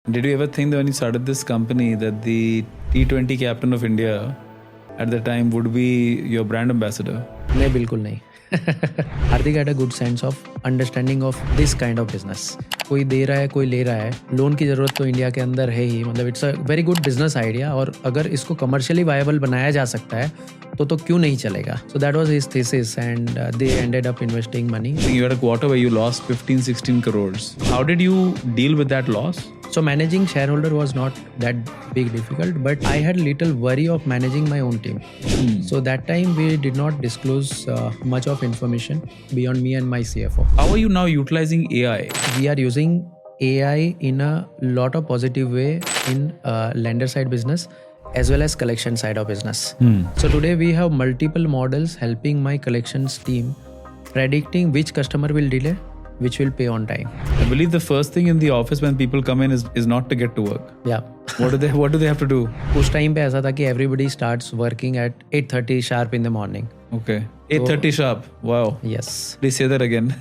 Did you ever think that when you started this company that the T20 captain of India at the time would be your brand ambassador? नहीं, बिल्कुल नहीं. हार्दिक had a good sense of understanding of this kind of business. कोई दे रहा है, कोई ले रहा है. लोन की ज़रूरत तो इंडिया के अंदर है ही. मतलब it's a very good business idea और अगर इसको कमर्शियली वायबल बनाया जा सकता है तो क्यों नहीं चलेगा. So that was his thesis and they ended up investing money. You had a quarter where you lost 15-16 crores. How did you deal with that loss? So managing shareholder was not that big difficult, but I had little worry of managing my own team. So that time we did not disclose much of information beyond me and my CFO. How are you now utilizing AI? We are using AI in a lot of positive way in lender side business as well as collection side of business. So today we have multiple models helping my collections team predicting which customer will delay, which will pay on time. I believe the first thing in the office when people come in is not to get to work. Yeah. What do they have to do? उस time पे ऐसा था कि everybody starts working at 8:30 sharp in the morning. Okay. 8:30 sharp. Wow. Yes. Please say that again.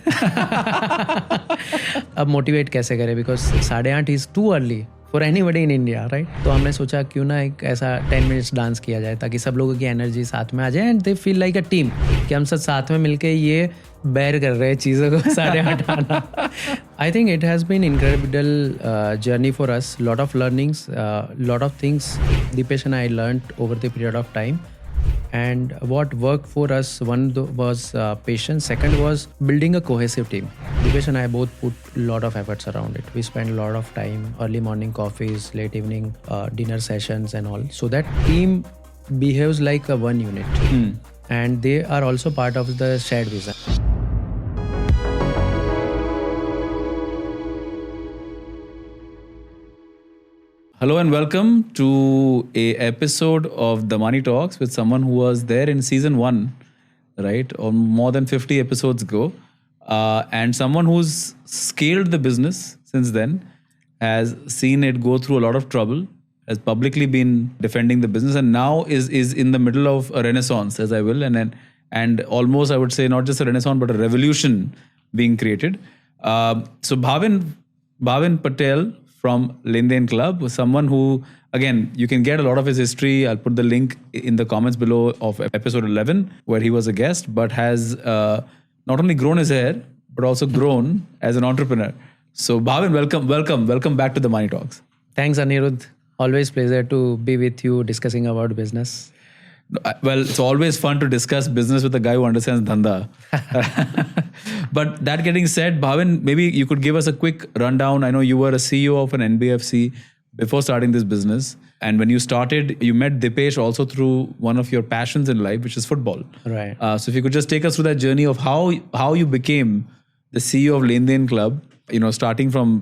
अब motivate कैसे करें because 8:30 is too early for anybody in India, right? तो हमने सोचा क्यों ना एक ऐसा 10 minutes डांस किया जाए ताकि सब लोगों की एनर्जी साथ में आ जाए and they feel like a team कि हम सब साथ में मिलके ये बेयर कर रहे हैं चीज़ों को 8:30 आना. I think it has been incredible journey for us. Lot of learnings, lot of things Dipesh and I learned over the period of time. And what worked for us, one was patience. Second was building a cohesive team. Dipesh and I both put a lot of efforts around it. We spent a lot of time, early morning coffees, late evening dinner sessions and all. So that team behaves like a one unit. And they are also part of the shared vision. Hello and welcome to a episode of The Money Talks with someone who was there in season 1, right, or more than 50 episodes ago, and someone who's scaled the business since then, has seen it go through a lot of trouble, has publicly been defending the business, and now is in the middle of a renaissance, as I will, and almost I would say not just a renaissance but a revolution being created. So Bhavin Patel from LenDen Club, someone who, again, you can get a lot of his history. I'll put the link in the comments below of episode 11, where he was a guest, but has not only grown his hair, but also grown as an entrepreneur. So Bhavin, welcome back to the Money Talks. Thanks, Anirudh. Always pleasure to be with you discussing about business. Well, it's always fun to discuss business with a guy who understands dhanda. But that getting said, Bhavin, maybe you could give us a quick rundown. I know you were a CEO of an NBFC before starting this business. And when you started, you met Dipesh also through one of your passions in life, which is football. Right. So if you could just take us through that journey of how you became the CEO of LenDen Club, starting from,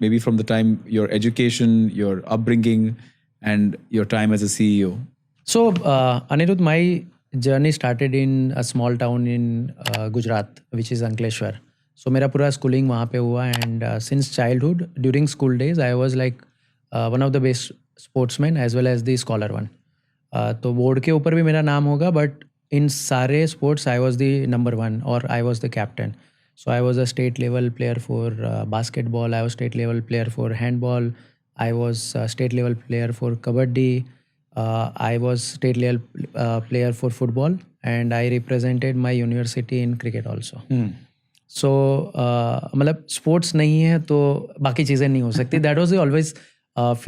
maybe from the time your education, your upbringing, and your time as a CEO. So, Anirudh, my journey started in a small town in Gujarat, which is Ankleshwar. So, मेरा पूरा schooling वहाँ पे हुआ and since childhood, during school days, I was like one of the best sportsmen as well as the scholar one. तो board के ऊपर भी मेरा नाम होगा, but in सारे sports, I was the number one or I was the captain. So, I was a state level player for basketball, I was state level player for handball, I was a state level player for kabaddi. I was state level player for football and I represented my university in cricket also. So मतलब sports नहीं है तो बाकी चीज़ें नहीं हो सकती. That was always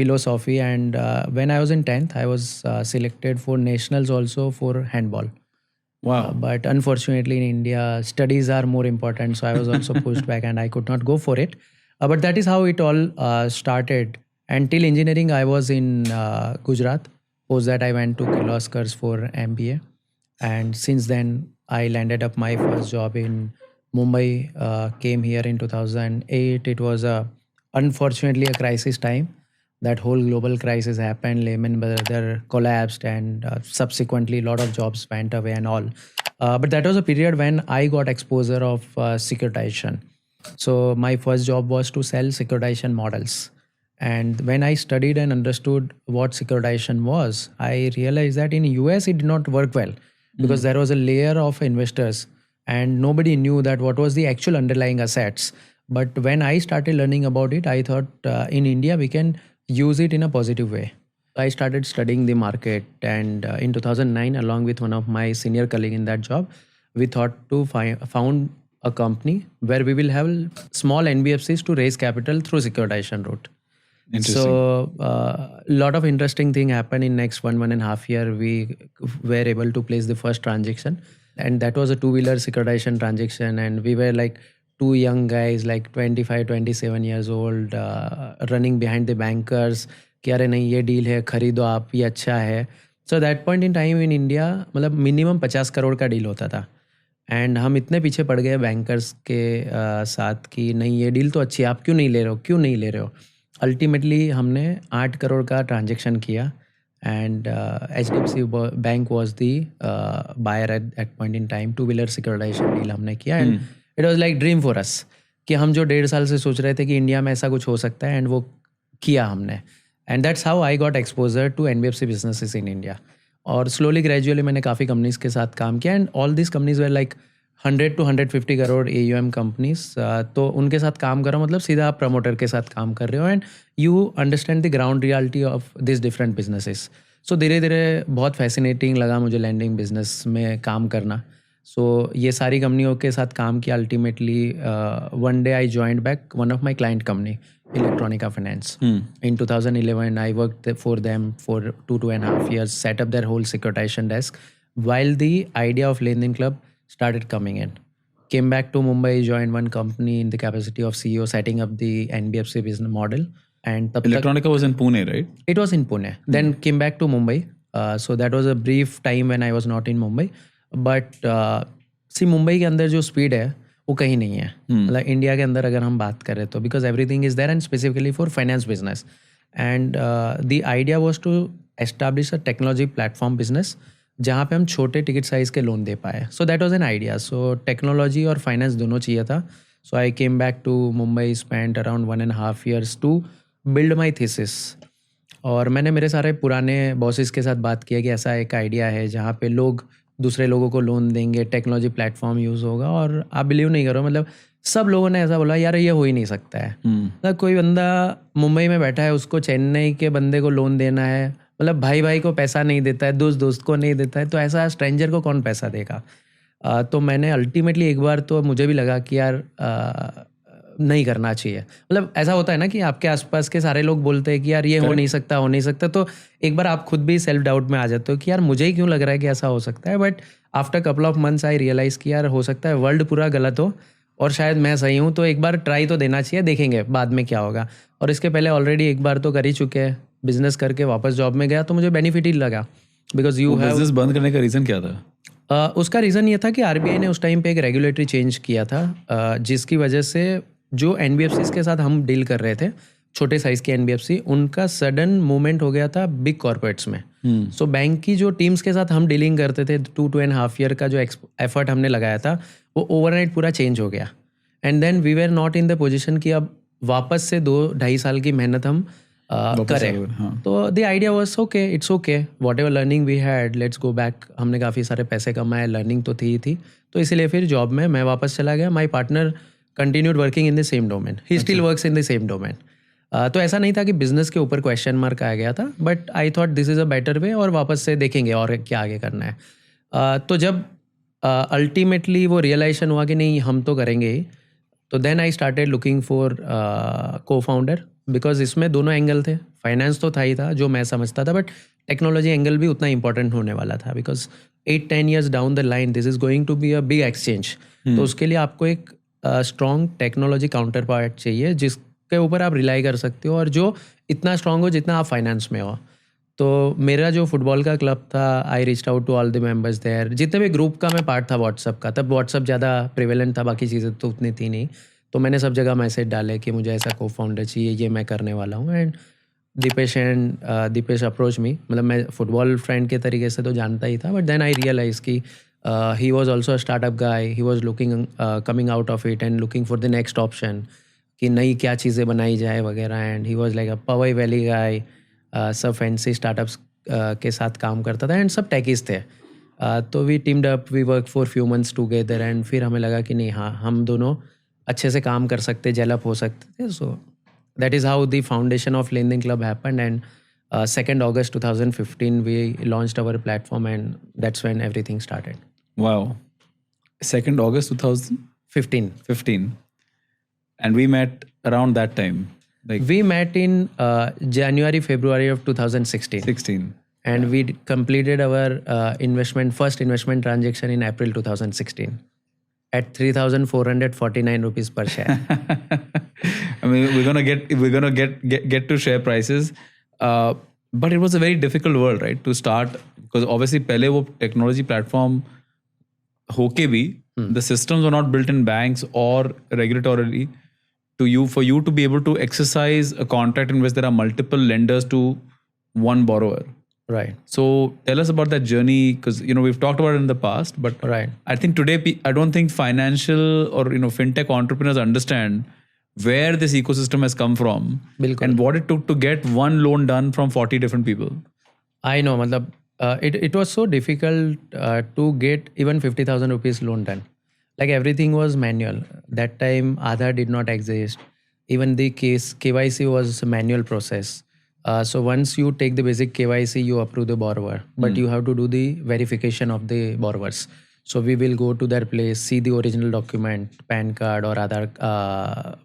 philosophy and when I was in 10th I was selected for nationals also for handball. Wow. But unfortunately in India studies are more important, so I was also pushed back and I could not go for it. But that is how it all started. And till engineering I was in Gujarat. Post that I went to Kirloskars for MBA, and since then I landed up my first job in Mumbai. Came here in 2008. It was unfortunately a crisis time. That whole global crisis happened. Lehman Brothers collapsed, and subsequently a lot of jobs went away and all. But that was a period when I got exposure of securitization. So my first job was to sell securitization models. And when I studied and understood what securitization was, I realized that in US it did not work well because there was a layer of investors and nobody knew that what was the actual underlying assets But when I started learning about it, I thought in India we can use it in a positive way. I started studying the market, and in 2009, along with one of my senior colleague in that job, we thought to found a company where we will have small NBFCs to raise capital through securitization route. So lot of interesting thing happened in next one and a half year. We were able to place the first transaction, and that was a two-wheeler securitization transaction. And we were like two young guys, like 25-27 years old, running behind the bankers कि अरे नहीं ये deal है, खरीदो आप, ये अच्छा है. So that point in time in India मतलब मिनिमम 50 करोड़ का डील होता था. एंड हम इतने पीछे पड़ गए बैंकर्स के साथ कि नहीं ये डील तो अच्छी है, आप क्यों नहीं ले रहे हो, क्यों नहीं ले रहे हो. अल्टीमेटली हमने 8 करोड़ का ट्रांजेक्शन किया, and HDFC bank was the buyer at that point in time. Two wheeler securitization deal हमने किया, and it was like dream for us कि हम जो 1.5 साल से सोच रहे थे कि इंडिया में ऐसा कुछ हो सकता है, एंड वो किया हमने. And that's how I got exposure to NBFC businesses in India. और स्लोली ग्रेजुअली मैंने काफ़ी कंपनीज़ के साथ काम किया, and all this companies were like 100 to 150 crore AUM companies. तो उनके साथ काम कर रहा हूँ, मतलब सीधा आप प्रमोटर के साथ काम कर रहे हो, and you understand the ground reality of this different businesses. So धीरे धीरे बहुत फैसिनेटिंग लगा मुझे लैंडिंग बिजनेस में काम करना. सो ये सारी कंपनियों के साथ काम किया. Ultimately one day I joined back one of my client company Electronica Finance. In 2011, I worked for them for 2.5 years, set up their whole securitization desk, while the idea of LenDen Club started coming in. Came back to Mumbai, joined one company in the capacity of CEO, setting up the NBFC business model. And Electronica was in Pune, right? It was in Pune. Then came back to Mumbai. So that was a brief time when I was not in Mumbai. But see, Mumbai के अंदर जो speed है वो कहीं नहीं है. मतलब India के अंदर अगर हम बात करें तो because everything is there, and specifically for finance business. And the idea was to establish a technology platform business जहाँ पे हम छोटे टिकट साइज़ के लोन दे पाए. So that was an idea. So technology और फाइनेंस दोनों चाहिए था. So I came back to Mumbai, spend around 1.5 years to build my thesis. और मैंने मेरे सारे पुराने बॉसेस के साथ बात किया कि ऐसा एक आइडिया है जहाँ पे लोग दूसरे लोगों को लोन देंगे, टेक्नोलॉजी प्लेटफॉर्म यूज़ होगा. और आप बिलीव नहीं करो, मतलब सब लोगों ने ऐसा बोला यार ये हो ही नहीं सकता है. मतलब कोई बंदा मुंबई में बैठा है, उसको चेन्नई के बंदे को लोन देना है, मतलब भाई भाई को पैसा नहीं देता है, दोस्त दोस्त को नहीं देता है, तो ऐसा स्ट्रेंजर को कौन पैसा देगा. तो मैंने अल्टीमेटली एक बार तो मुझे भी लगा कि यार नहीं करना चाहिए. मतलब ऐसा होता है ना कि आपके आसपास के सारे लोग बोलते हैं कि यार ये हो नहीं सकता, तो एक बार आप खुद भी सेल्फ डाउट में आ जाते हो कि यार मुझे ही क्यों लग रहा है कि ऐसा हो सकता है. But after couple of months I realize कि यार हो सकता है वर्ल्ड पूरा गलत हो और शायद मैं सही हूँ, तो एक बार ट्राई तो देना चाहिए, देखेंगे बाद में क्या होगा. और इसके पहले ऑलरेडी एक बार तो कर ही चुके हैं, बिजनेस करके वापस जॉब में गया तो मुझे बेनिफिट ही लगा. बिकॉज यू हैव बिजनेस बंद करने का रीज़न क्या था? उसका रीज़न ये था कि RBI ने उस टाइम पे एक रेगुलेटरी चेंज किया था, जिसकी वजह से जो NBFCs के साथ हम डील कर रहे थे, छोटे साइज़ के NBFC, उनका सडन मूवमेंट हो गया था बिग कॉर्पोरेट्स में. सो बैंक की जो टीम्स के साथ हम डीलिंग करते थे, 2.5 year का जो एफर्ट हमने लगाया था वो ओवरनाइट पूरा चेंज हो गया. And then we were not in the position कि अब वापस से 2-2.5 साल की मेहनत हम करें. तो the idea was okay, it's okay, whatever learning we had, let's go back. हमने काफ़ी सारे पैसे कमाए, लर्निंग तो थी, तो इसीलिए फिर जॉब में मैं वापस चला गया. My partner continued working in the same domain. He still works in the same domain. तो ऐसा नहीं था कि बिजनेस के ऊपर क्वेश्चन मार्क आ गया था, but I thought this is a better way और वापस से देखेंगे और क्या आगे करना है. तो जब अल्टीमेटली वो रियलाइजेशन हुआ कि नहीं हम तो करेंगे ही, तो then I started looking for cofounder. Because इसमें दोनों एंगल थे. फाइनेंस तो था ही था जो मैं समझता था, बट टेक्नोलॉजी एंगल भी उतना इंपॉर्टेंट होने वाला था. Because 8-10 years down the line this is going to be a big exchange. तो उसके लिए आपको एक स्ट्रॉन्ग टेक्नोलॉजी काउंटर पार्ट चाहिए जिसके ऊपर आप रिलाई कर सकते हो और जो इतना स्ट्रॉन्ग हो जितना आप फाइनेंस में हो. तो मेरा जो फुटबॉल का क्लब था, I reached out to all the members there. जितने भी ग्रुप का मैं पार्ट था व्हाट्सअप का, तब व्हाट्सअप ज़्यादा प्रिवेलेंट था, बाकी चीज़ें तो उतनी थी नहीं. तो मैंने सब जगह मैसेज डाले कि मुझे ऐसा को फाउंडर चाहिए, ये मैं करने वाला हूँ. And Deepesh approach me. मतलब मैं फुटबॉल फ्रेंड के तरीके से तो जानता ही था, बट देन आई रियलाइज़ कि he was also a startup guy. He was looking coming out of it and looking for the next option कि नई क्या चीज़ें बनाई जाए वगैरह. And he was like a Powai valley guy, सब फैंसी स्टार्टअप्स के साथ काम करता था, एंड सब टेकीज थे. तो we teamed up, we work for few months together, and फिर हमें लगा कि नहीं हाँ हम दोनों अच्छे से काम कर सकते, जेलअप हो सकते थे. So that is how the foundation of LenDen Club happened, and 2nd August 2015 we launched our platform, and that's when everything started. Wow. 2nd August 2015. 15. And we met around that time. Like We met in January, February of 2016. 16. And we completed our first investment transaction in April 2016 at 3,449 rupees per share. I mean, we're gonna get to share prices, but it was a very difficult world, right, to start, because obviously पहले वो technology platform होके भी the systems were not built in banks or regulatorily for you to be able to exercise a contract in which there are multiple lenders to one borrower. Right. So tell us about that journey, because we've talked about it in the past, but Right. I think today I don't think financial or fintech entrepreneurs understand where this ecosystem has come from बिल्कुल. and what it took to get one loan done from 40 different people. I know, मतलब it was so difficult to get even 50,000 rupees loan done. Like everything was manual. That time Aadhaar did not exist. Even the KYC was a manual process. So once you take the basic KYC, you approve the borrower, but you have to do the verification of the borrowers. So we will go to their place, see the original document, PAN card or other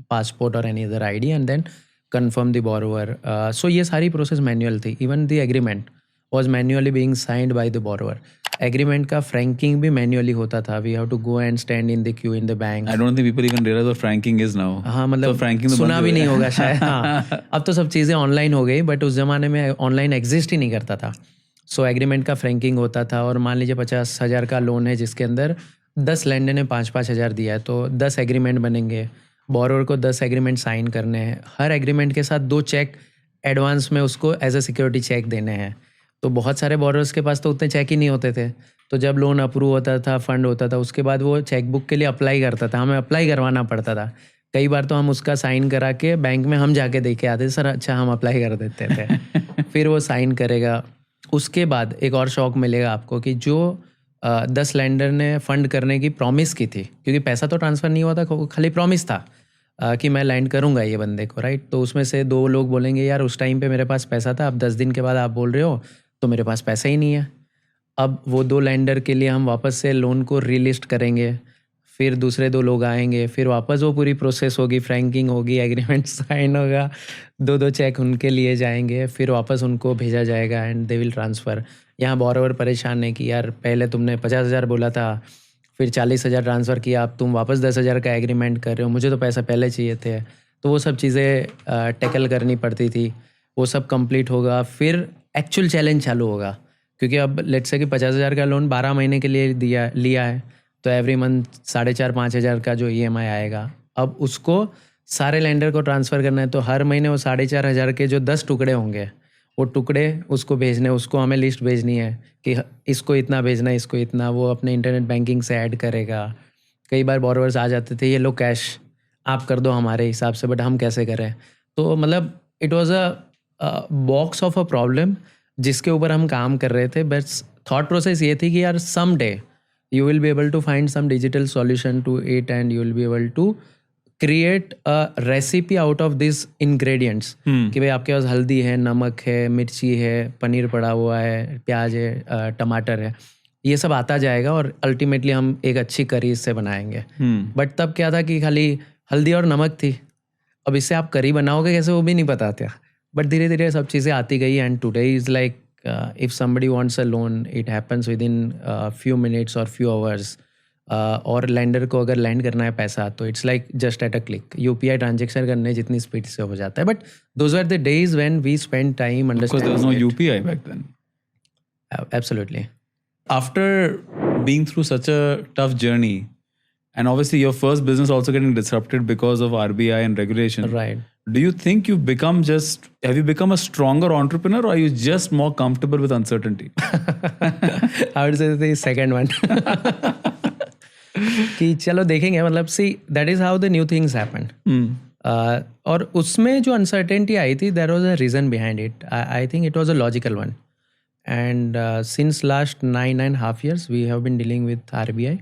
passport or any other ID, and then confirm the borrower. So ये सारी process manual थी. Even the agreement was manually being signed by the borrower. Agreement का franking भी manually होता था. We have to go and stand in the queue in the bank. I don't think people even realize what franking is now. हाँ मतलब franking तो सुना बंद भी हो नहीं गया। होगा शायद. हाँ अब तो सब चीज़ें ऑनलाइन हो गई, बट उस ज़माने में ऑनलाइन एग्जिस्ट ही नहीं करता था. सो एग्रीमेंट का फ्रैंकिंग होता था, और मान लीजिए 50,000 का लोन है जिसके अंदर 10 लैंडर ने 5-5 हज़ार दिया है, तो 10 एग्रीमेंट बनेंगे. बोरोवर को 10 एग्रीमेंट साइन करने हैं. हर एग्रीमेंट के साथ 2 चेक एडवांस में उसको एज अ सिक्योरिटी चेक देने हैं. तो बहुत सारे बोरोवर्स के पास तो उतने चेक ही नहीं होते थे. तो जब लोन अप्रूव होता था, फंड होता था, उसके बाद वो चेकबुक के लिए अप्लाई करता था. हमें अप्लाई करवाना पड़ता था. कई बार तो हम उसका साइन करा के बैंक में हम जाके दे के आते, सर अच्छा हम अप्लाई कर देते थे. फिर वो साइन करेगा. उसके बाद एक और शौक मिलेगा आपको कि जो 10 लैंडर ने फंड करने की प्रॉमिस की थी, क्योंकि पैसा तो ट्रांसफ़र नहीं हुआ था, खाली प्रॉमिस था कि मैं लैंड करूंगा ये बंदे को, राइट. तो उसमें से 2 लोग बोलेंगे यार उस टाइम पे मेरे पास पैसा था, अब 10 दिन के बाद आप बोल रहे हो तो मेरे पास पैसा ही नहीं है. अब वो 2 लैंडर के लिए हम वापस से लोन को रीलिस्ट करेंगे. फिर दूसरे 2 लोग आएंगे, फिर वापस वो पूरी प्रोसेस होगी, फ्रैंकिंग होगी, एग्रीमेंट साइन होगा, 2-2 चेक उनके लिए जाएंगे, फिर वापस उनको भेजा जाएगा एंड दे विल ट्रांसफ़र. यहाँ बोरोवर परेशान है कि यार पहले तुमने 50,000 बोला था, फिर 40,000 ट्रांसफ़र किया, अब तुम वापस 10,000 का एग्रीमेंट कर रहे हो, मुझे तो पैसा पहले चाहिए थे. तो वो सब चीज़ें टैकल करनी पड़ती थी. वो सब कंप्लीट होगा, फिर एक्चुअल चैलेंज चालू होगा, क्योंकि अब लेट्स से कि 50,000 का लोन 12 महीने के लिए लिया है, तो एवरी मंथ 4,500-5 हज़ार का जो EMI आएगा, अब उसको सारे लैंडर को ट्रांसफ़र करना है. तो हर महीने वो 4,500 के जो 10 टुकड़े होंगे, वो टुकड़े उसको भेजने, उसको हमें लिस्ट भेजनी है कि इसको इतना भेजना है, इसको इतना. वो अपने इंटरनेट बैंकिंग से ऐड करेगा. कई बार बोरोवर्स आ जाते थे, ये लो कैश आप कर दो हमारे हिसाब से, बट हम कैसे करें. तो मतलब it was a box of a problem जिसके ऊपर हम काम कर रहे थे. बट थॉट प्रोसेस ये थी कि यार someday you will be able to find some digital solution to it, and you will be able to create a recipe out of these ingredients. कि भाई आपके पास हल्दी है, नमक है, मिर्ची है, पनीर पड़ा हुआ है, प्याज है, टमाटर है, ये सब आता जाएगा और अल्टीमेटली हम एक अच्छी करी इससे बनाएंगे. बट तब क्या था कि खाली हल्दी और नमक थी. अब इससे आप करी बनाओगे कैसे वो भी नहीं पता था. बट धीरे धीरे सब चीज़ें आती गई, and today is like if somebody wants a loan, it happens within few minutes or few hours. और lender को अगर lend करना है पैसा, तो it's like just at a click. UPI transaction करने जितनी speed से हो जाता है. But those were the days when we spent time understanding. Because there was no UPI back then. Absolutely. After being through such a tough journey, and obviously your first business also getting disrupted because of RBI and regulation. Right. Do you think have you become a stronger entrepreneur, or are you just more comfortable with uncertainty? I would say the second one. कि चलो देखेंगे, मतलब see that is how the new things happen. और उसमें जो uncertainty आई थी, there was a reason behind it. I think it was a logical one. And since last 9.5 years, we have been dealing with RBI.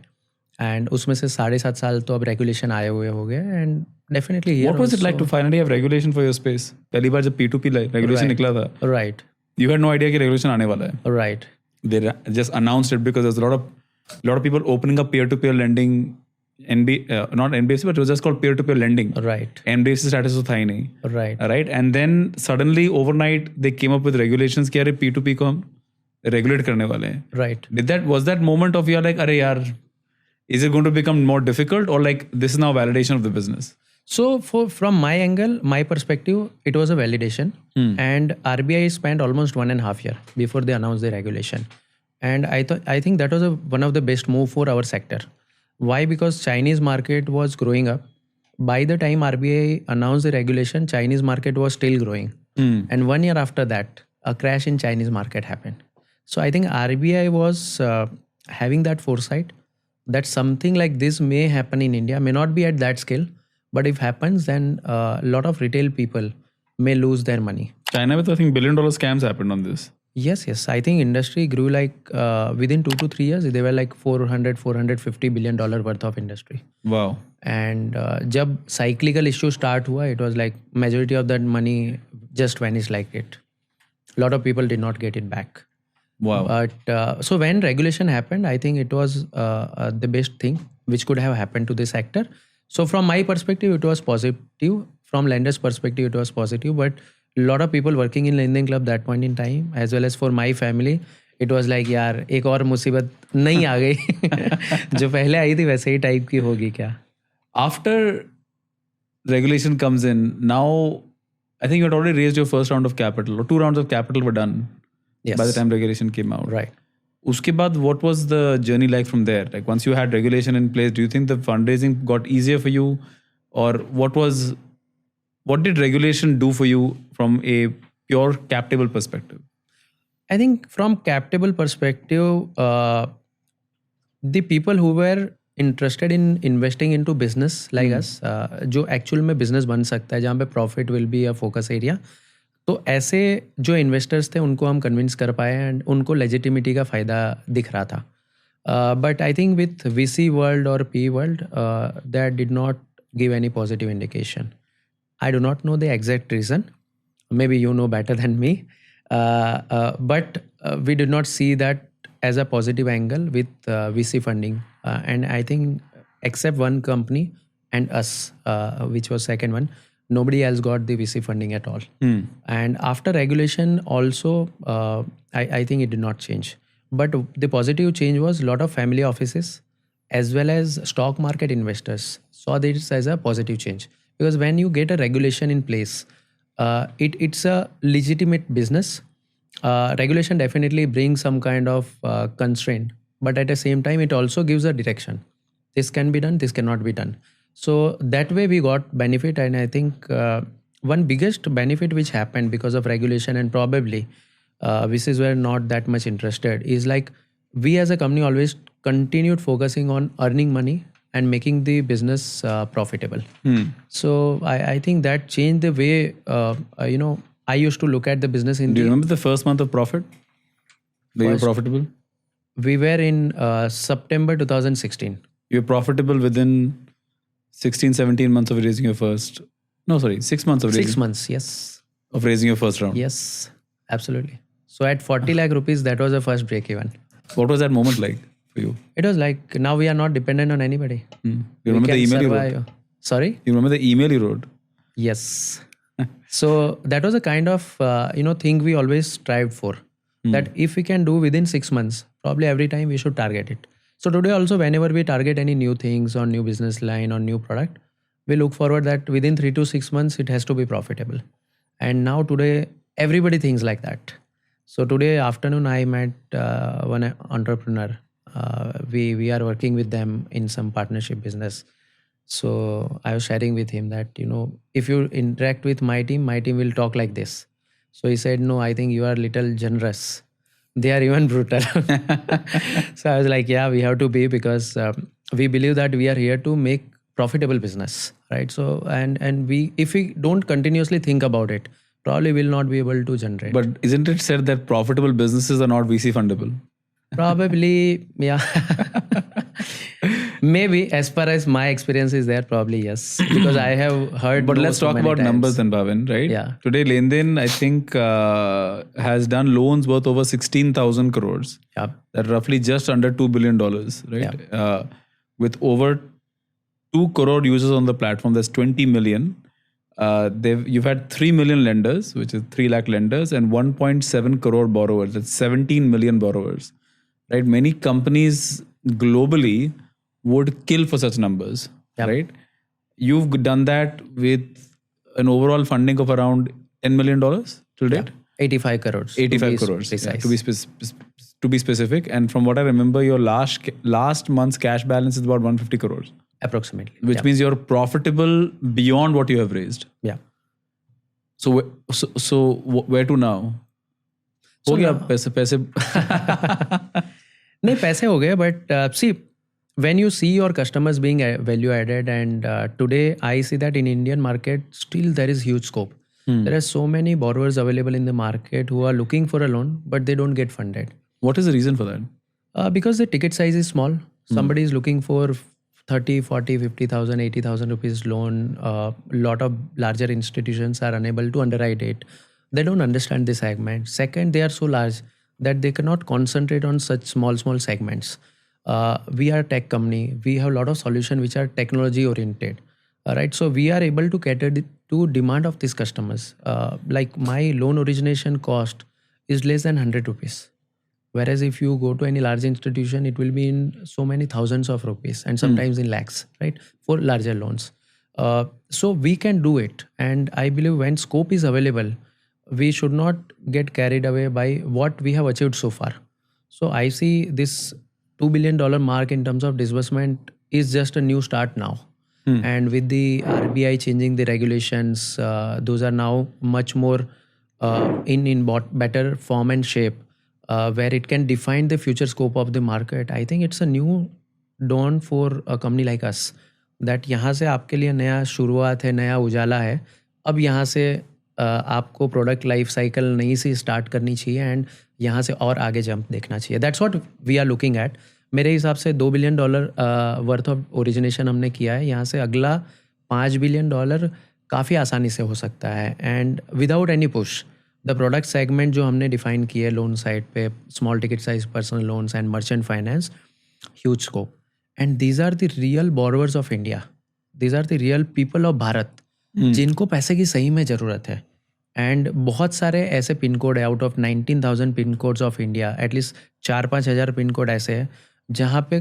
And उसमें से 7.5 साल तो अब regulation आए हुए हो गए and definitely What was it like to finally have regulation for your space? पहली बार जब P2P regulation निकला था, right you had no idea कि regulation आने वाला है. Right They just announced it because there's a lot of people opening up peer-to-peer lending, not NBFC, but it was just called peer-to-peer lending. Right NBFC status तो था ही नहीं. Right Right? And then suddenly overnight they came up with regulations कि अरे P2P को हम regulate करने वाले हैं. Right Was that moment of you're like, अरे यार, is it going to become more difficult or like this is now validation of the business? So from my angle, my perspective, it was a validation, and RBI spent almost 1.5 years before they announced the regulation, and I think that was one of the best move for our sector. Why? Because Chinese market was growing up. By the time RBI announced the regulation, Chinese market was still growing, and 1 year after that, a crash in Chinese market happened. So I think RBI was having that foresight that something like this may happen in India, may not be at that scale. But if happens, then a lot of retail people may lose their money. China with I think $1 billion scams happened on this. Yes. I think industry grew like within 2 to 3 years, they were like $450 billion worth of industry. Wow. And jab cyclical issue start hua, it was like majority of that money just vanished like it. A lot of people did not get it back. Wow. But so when regulation happened, I think it was the best thing which could have happened to the sector. So from my perspective, it was positive. From lender's perspective, it was positive. But a lot of people working in LenDen Club that point in time, as well as for my family, it was like यार एक और मुसीबत नहीं आ गई जो पहले आई थी वैसे ही टाइप की होगी क्या. After regulation comes in, now I think you had already raised your first round of capital or 2 rounds of capital were done by the time regulation came out. Right. Uske baad, what was the journey like from there? Like once you had regulation in place, do you think the fundraising got easier for you, or what did regulation do for you from a pure cap table perspective? I think from cap table perspective, the people who were interested in investing into business like us, जो actual में business बन सकता है, जहाँ पे profit will be a focus area. तो ऐसे जो इन्वेस्टर्स थे उनको हम कन्विंस कर पाए एंड उनको लेजिटिमिटी का फ़ायदा दिख रहा था. But I think with VC world और PE world that did not give any positive indication. I do not know the exact reason, maybe you know better than me, but we did not see that as a positive angle with VC funding. And I think except one company and us, which was second one, nobody else got the VC funding at all. And after regulation also, I think it did not change. But the positive change was a lot of family offices as well as stock market investors saw this as a positive change. Because when you get a regulation in place, it's a legitimate business. Regulation definitely brings some kind of constraint. But at the same time, it also gives a direction. This can be done, this cannot be done. So that way we got benefit, and I think one biggest benefit which happened because of regulation, and probably VCs were not that much interested, is like we as a company always continued focusing on earning money and making the business profitable. So I think that changed the way I used to look at the business. Do you remember the first month of profit? Were you profitable? We were in September 2016. You were profitable within 16-17 months of raising your first. No, sorry, 6 months of raising. 6 months, yes. Of raising your first round. Yes, absolutely. So at 40 lakh rupees, that was the first break even. What was that moment like for you? It was like now we are not dependent on anybody. You remember the email you wrote? Sorry? You remember the email you wrote? Yes. So that was a kind of thing we always strived for. That if we can do within 6 months, probably every time we should target it. So today also, whenever we target any new things or new business line or new product, we look forward that within 3 to 6 months, it has to be profitable. And now today, everybody thinks like that. So today afternoon, I met one entrepreneur. We are working with them in some partnership business. So I was sharing with him that, if you interact with my team will talk like this. So he said, no, I think you are a little generous. They are even brutal. So I was like, yeah, we have to be, because we believe that we are here to make profitable business, right? So and if we don't continuously think about it, probably will not be able to generate. But isn't it said that profitable businesses are not VC fundable? Probably, yeah. Maybe as far as my experience is there, probably yes, because I have heard. But let's talk about numbers then, Bhavin, right? Yeah. Today, LenDen, I think, has done loans worth over 16,000 crores. Yeah. That roughly just under $2 billion, right? With over 2 crore users on the platform, that's 20 million. You've had 3 million lenders, which is 3 lakh lenders, and 1.7 crore borrowers. That's 17 million borrowers, right? Many companies globally would kill for such numbers, right? You've done that with an overall funding of around $10 million till date? 85 crores. 85 crores, to be specific. And from what I remember, your last month's cash balance is about 150 crores. Approximately. Which means you're profitable beyond what you have raised. Yeah. So where to now? हो गया पैसे नहीं पैसे हो गए, but see, when you see your customers being value added, and today I see that in Indian market still there is huge scope. There are so many borrowers available in the market who are looking for a loan, but they don't get funded. What is the reason for that? Because the ticket size is small. Somebody is looking for 30, 40, 50,000, 80,000 rupees loan. A lot of larger institutions are unable to underwrite it. They don't understand the segment. Second, they are so large that they cannot concentrate on such small segments. We are a tech company. We have a lot of solutions which are technology oriented. Right, so we are able to cater to demand of these customers. Like my loan origination cost is less than 100 rupees. Whereas if you go to any large institution, it will be in so many thousands of rupees and sometimes in lakhs, right? For larger loans. So we can do it. And I believe when scope is available, we should not get carried away by what we have achieved so far. So I see this $2 billion mark in terms of disbursement is just a new start now. And with the RBI changing the regulations, those are now much more in better form and shape, where it can define the future scope of the market. I think it's a new dawn for a company like us. That यहाँ से आपके लिए नया शुरुआत है, नया उजाला है. अब यहाँ से आपको प्रोडक्ट लाइफ साइकिल नई से स्टार्ट करनी चाहिए एंड यहाँ से और आगे जंप देखना चाहिए. That's what we are looking at. मेरे हिसाब से $2 बिलियन वर्थ ऑफ ओरिजिनेशन हमने किया है. यहाँ से अगला $5 बिलियन काफ़ी आसानी से हो सकता है and without any push. The product segment जो हमने डिफाइन किए है लोन साइड पे, small ticket size personal loans and merchant finance, huge scope. And these are the real borrowers of India. These are the real people of Bharat जिनको पैसे की सही में ज़रूरत है. एंड बहुत सारे ऐसे पिन कोड है, out of 19,000 pin codes of India, at least 4-5 हज़ार पिन कोड ऐसे हैं जहाँ पे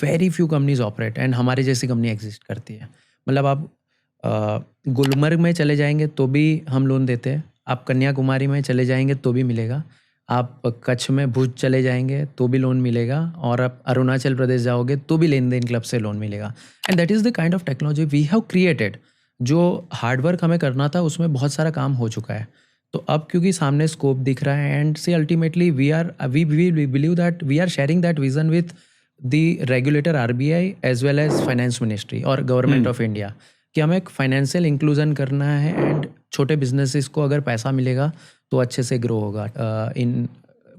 very few companies operate and हमारी जैसी कंपनी एग्जिस्ट करती है. मतलब आप गुलमर्ग में चले जाएंगे तो भी हम लोन देते हैं, आप कन्याकुमारी में चले जाएंगे तो भी मिलेगा, आप कच्छ में भुज चले जाएंगे तो भी लोन मिलेगा, और आप अरुणाचल प्रदेश जाओगे तो भी लेनदेन क्लब से लोन मिलेगा. And that is the kind of technology we have created. जो हार्डवर्क हमें करना था उसमें बहुत सारा काम हो चुका है. तो अब क्योंकि सामने स्कोप दिख रहा है एंड से ultimately we believe that we are sharing that vision with the regulator RBI as well as finance ministry और गवर्नमेंट ऑफ इंडिया कि हमें एक फाइनेंशियल इंक्लूजन करना है एंड छोटे बिजनेसेस को अगर पैसा मिलेगा तो अच्छे से ग्रो होगा. In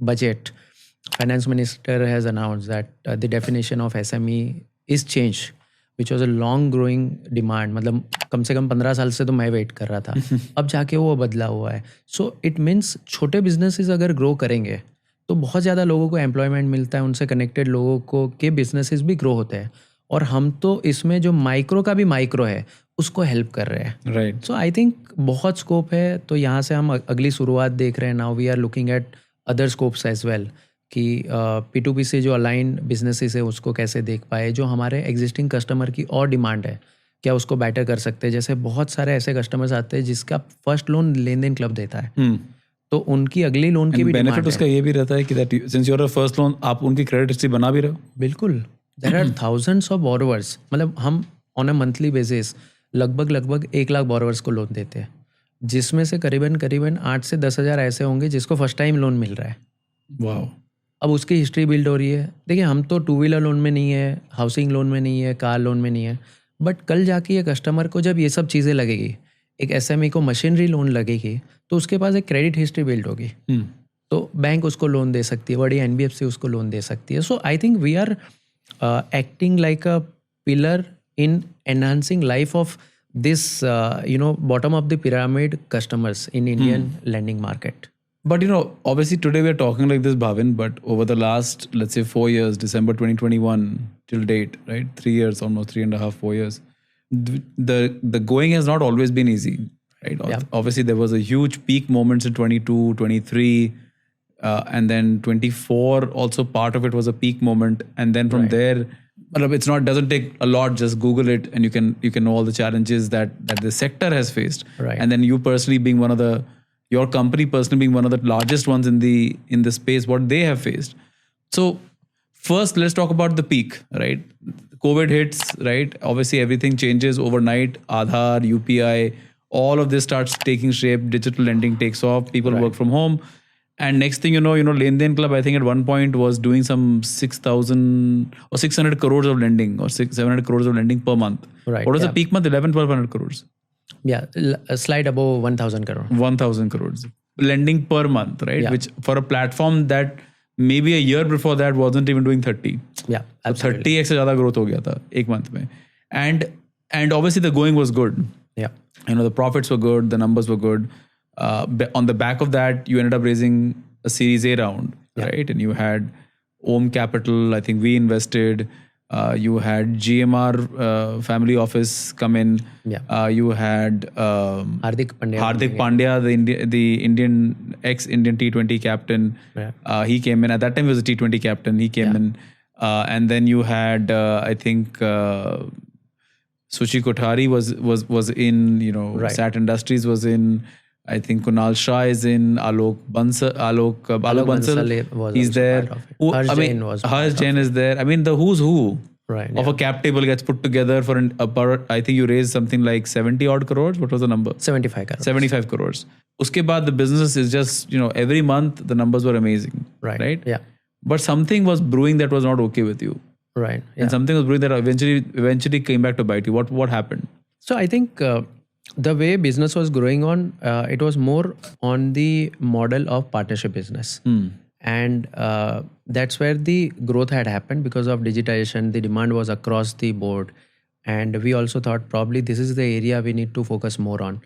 budget finance minister has announced that the definition of SME is change which was a long growing demand. मतलब कम से कम 15 साल से तो मैं वेट कर रहा था, अब जाके वो बदला हुआ है. सो इट मीन्स छोटे बिजनेसेस अगर ग्रो करेंगे तो बहुत ज़्यादा लोगों को एम्प्लॉयमेंट मिलता है, उनसे कनेक्टेड लोगों को के बिजनेसेस भी ग्रो होते हैं. और हम तो इसमें जो माइक्रो का भी माइक्रो है उसको हेल्प कर रहे हैं. राइट. सो आई थिंक बहुत स्कोप है. तो यहाँ से हम अगली शुरुआत देख रहे हैं. Now we are looking at other scopes as well कि P2P से जो अलाइन बिजनेसेस है उसको कैसे देख पाए, जो हमारे एग्जिस्टिंग कस्टमर की और डिमांड है क्या उसको बेटर कर सकते हैं. जैसे बहुत सारे ऐसे कस्टमर्स आते हैं जिसका फर्स्ट लोन लेनदेन क्लब देता है, तो उनकी अगली लोन की भी बेनिफिट उसका ये भी रहता है कि that since your first loan आप उनकी क्रेडिट हिस्ट्री बना भी रहे हो. बिल्कुल. There are thousands of borrowers. मतलब हम ऑन अ मंथली बेसिस लगभग 1 लाख बोरोवर्स को लोन देते हैं, जिसमें से करीबन 8 से 10 हज़ार ऐसे होंगे जिसको फर्स्ट टाइम लोन मिल रहा है. वाह. अब उसकी हिस्ट्री बिल्ड हो रही है. देखिए हम तो 2 व्हीलर लोन में नहीं है, हाउसिंग लोन में नहीं है, कार लोन में नहीं है, बट कल जाके ये कस्टमर को जब ये सब चीज़ें लगेगी, एक SME को मशीनरी लोन लगेगी, तो उसके पास एक क्रेडिट हिस्ट्री बिल्ड होगी. तो बैंक उसको लोन दे सकती है, बड़ी NBFC उसको लोन दे सकती है. So I think we are acting like a pillar in enhancing life of this, bottom of the pyramid customers in Indian lending market. But obviously today we're talking like this, Bhavin, but over the last, let's say 4 years, December 2021 till date, right? 3 years, almost 3.5, 4 years. The going has not always been easy, right? Yeah. Obviously there was a huge peak moments in 22, 23, and then 24 also part of it was a peak moment. And then from there, it's not, doesn't take a lot, just Google it and you can know all the challenges that the sector has faced. Right. And then you personally being your company personally being one of the largest ones in the space, what they have faced. So first, let's talk about the peak, right? COVID hits, right? Obviously, everything changes overnight. Aadhaar, UPI, all of this starts taking shape. Digital lending takes off. People work from home. And next thing you know, LenDen Club, I think at one point was doing some 6,000 or 600 crores of lending or 700 crores of lending per month. Right. What was the peak month? 1,100 crores. Yeah, a slide above 1,000 crore. 1,000 crores. Lending per month, right? Yeah. Which for a platform that maybe a year before that wasn't even doing 30. Yeah, absolutely. So 30x से ज़्यादा growth हो गया था एक month में. And obviously the going was good. Yeah. The profits were good, the numbers were good. On the back of that, you ended up raising a Series A round, right? And you had Om Capital, I think we invested. You had GMR family office come in. Yeah. You had Hardik Pandya, the Indian ex-Indian T20 captain. Yeah. He came in. At that time, he was a T20 captain. He came in. And then you had, I think, Suchi Kothari was in. Sat Industries was in. I think Kunal Shah is in. Alok Bansal was he's also there. part of it. Harsh Jain is there. I mean, the who's who Right. of a cap table gets put together for I think you raised something like 70 odd crores. What was the number? 75 crores. 75 crores. Uske baad the business is just, every month the numbers were amazing. Right. Yeah. But something was brewing that was not okay with you. Right. Yeah. And something was brewing that eventually came back to bite you. What happened? So I think the way business was growing on, it was more on the model of partnership business. And that's where the growth had happened because of digitization. The demand was across the board. And we also thought probably this is the area we need to focus more on.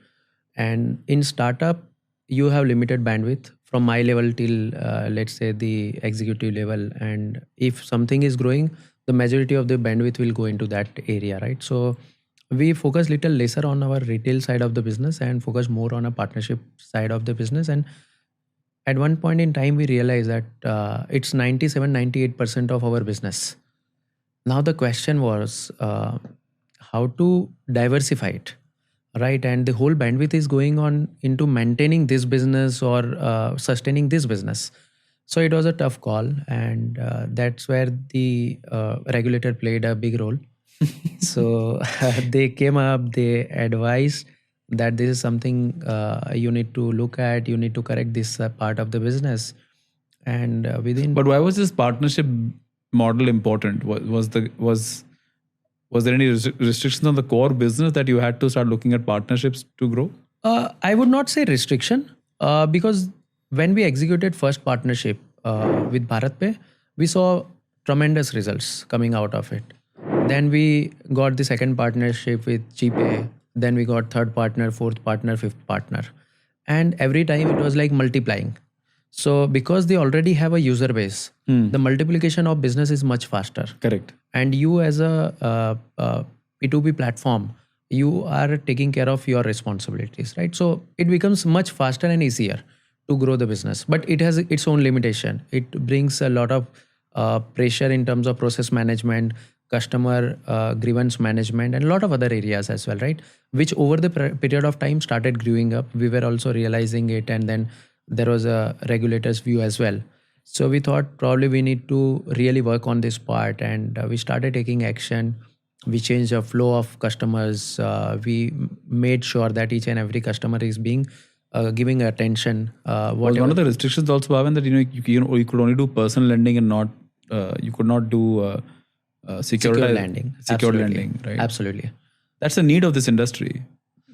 And in startup, you have limited bandwidth from my level till, let's say, the executive level. And if something is growing, the majority of the bandwidth will go into that area, right? So we focus little lesser on our retail side of the business and focus more on a partnership side of the business. And at one point in time, we realized that it's 97-98% of our business. Now the question was how to diversify it, right? And the whole bandwidth is going on into maintaining this business or sustaining this business. So it was a tough call, and that's where the regulator played a big role. So they came up, they advised that this is something you need to look at, you need to correct this part of the business. And But why was this partnership model important? Was there any restrictions on the core business that you had to start looking at partnerships to grow? I would not say restriction because when we executed first partnership with BharatPe, we saw tremendous results coming out of it. Then we got the second partnership with GPay. Then we got third partner, fourth partner, fifth partner. And every time it was like multiplying. So because they already have a user base, the multiplication of business is much faster. Correct. And you as a P2P platform, you are taking care of your responsibilities, right? So it becomes much faster and easier to grow the business. But it has its own limitation. It brings a lot of pressure in terms of process management, customer grievance management, and a lot of other areas as well, right? Which over the period of time started growing up. We were also realizing it, and then there was a regulator's view as well. So we thought probably we need to really work on this part, and we started taking action. We changed the flow of customers. We made sure that each and every customer is being giving attention. Was one of the restrictions also, Bhavin, that you could only do personal lending and not you could not do secured lending. Secured lending, right? Absolutely. That's the need of this industry,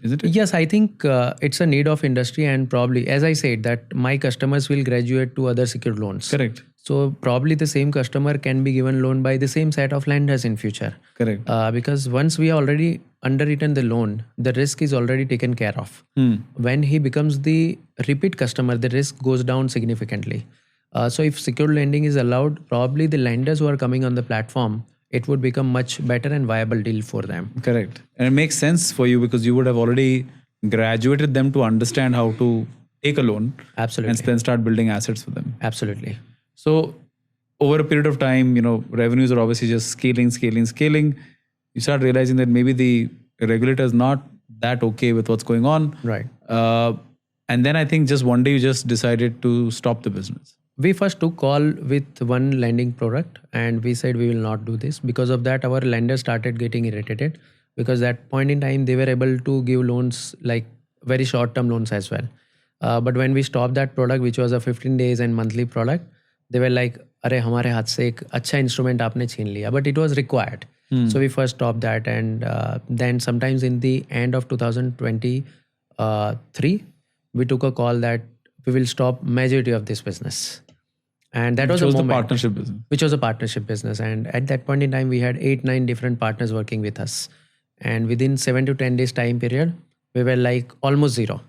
isn't it? Yes, I think it's a need of industry, and probably, as I said, that my customers will graduate to other secured loans. Correct. So probably the same customer can be given loan by the same set of lenders in future. Correct. Because once we already underwritten the loan, the risk is already taken care of. When he becomes the repeat customer, the risk goes down significantly. So if secured lending is allowed, probably the lenders who are coming on the platform, it would become much better and viable deal for them. Correct. And it makes sense for you because you would have already graduated them to understand how to take a loan. Absolutely. And then start building assets for them. Absolutely. So over a period of time, revenues are obviously just scaling. You start realizing that maybe the regulator is not that okay with what's going on. Right. And then I think just one day you just decided to stop the business. We first took call with one lending product and we said we will not do this. Because of that, our lenders started getting irritated because that point in time they were able to give loans like very short-term loans as well. But when we stopped that product, which was a 15 days and monthly product, they were like, अरे हमारे हाथ से एक अच्छा instrument आपने छीन लिया. But it was required. So we first stopped that, and then sometimes in the end of 2023, we took a call that we will stop majority of this business. And that was a moment, the partnership business. Which was a partnership business. And at that point in time, we had 8-9 different partners working with us. And within 7 to 10 days time period, we were like almost zero.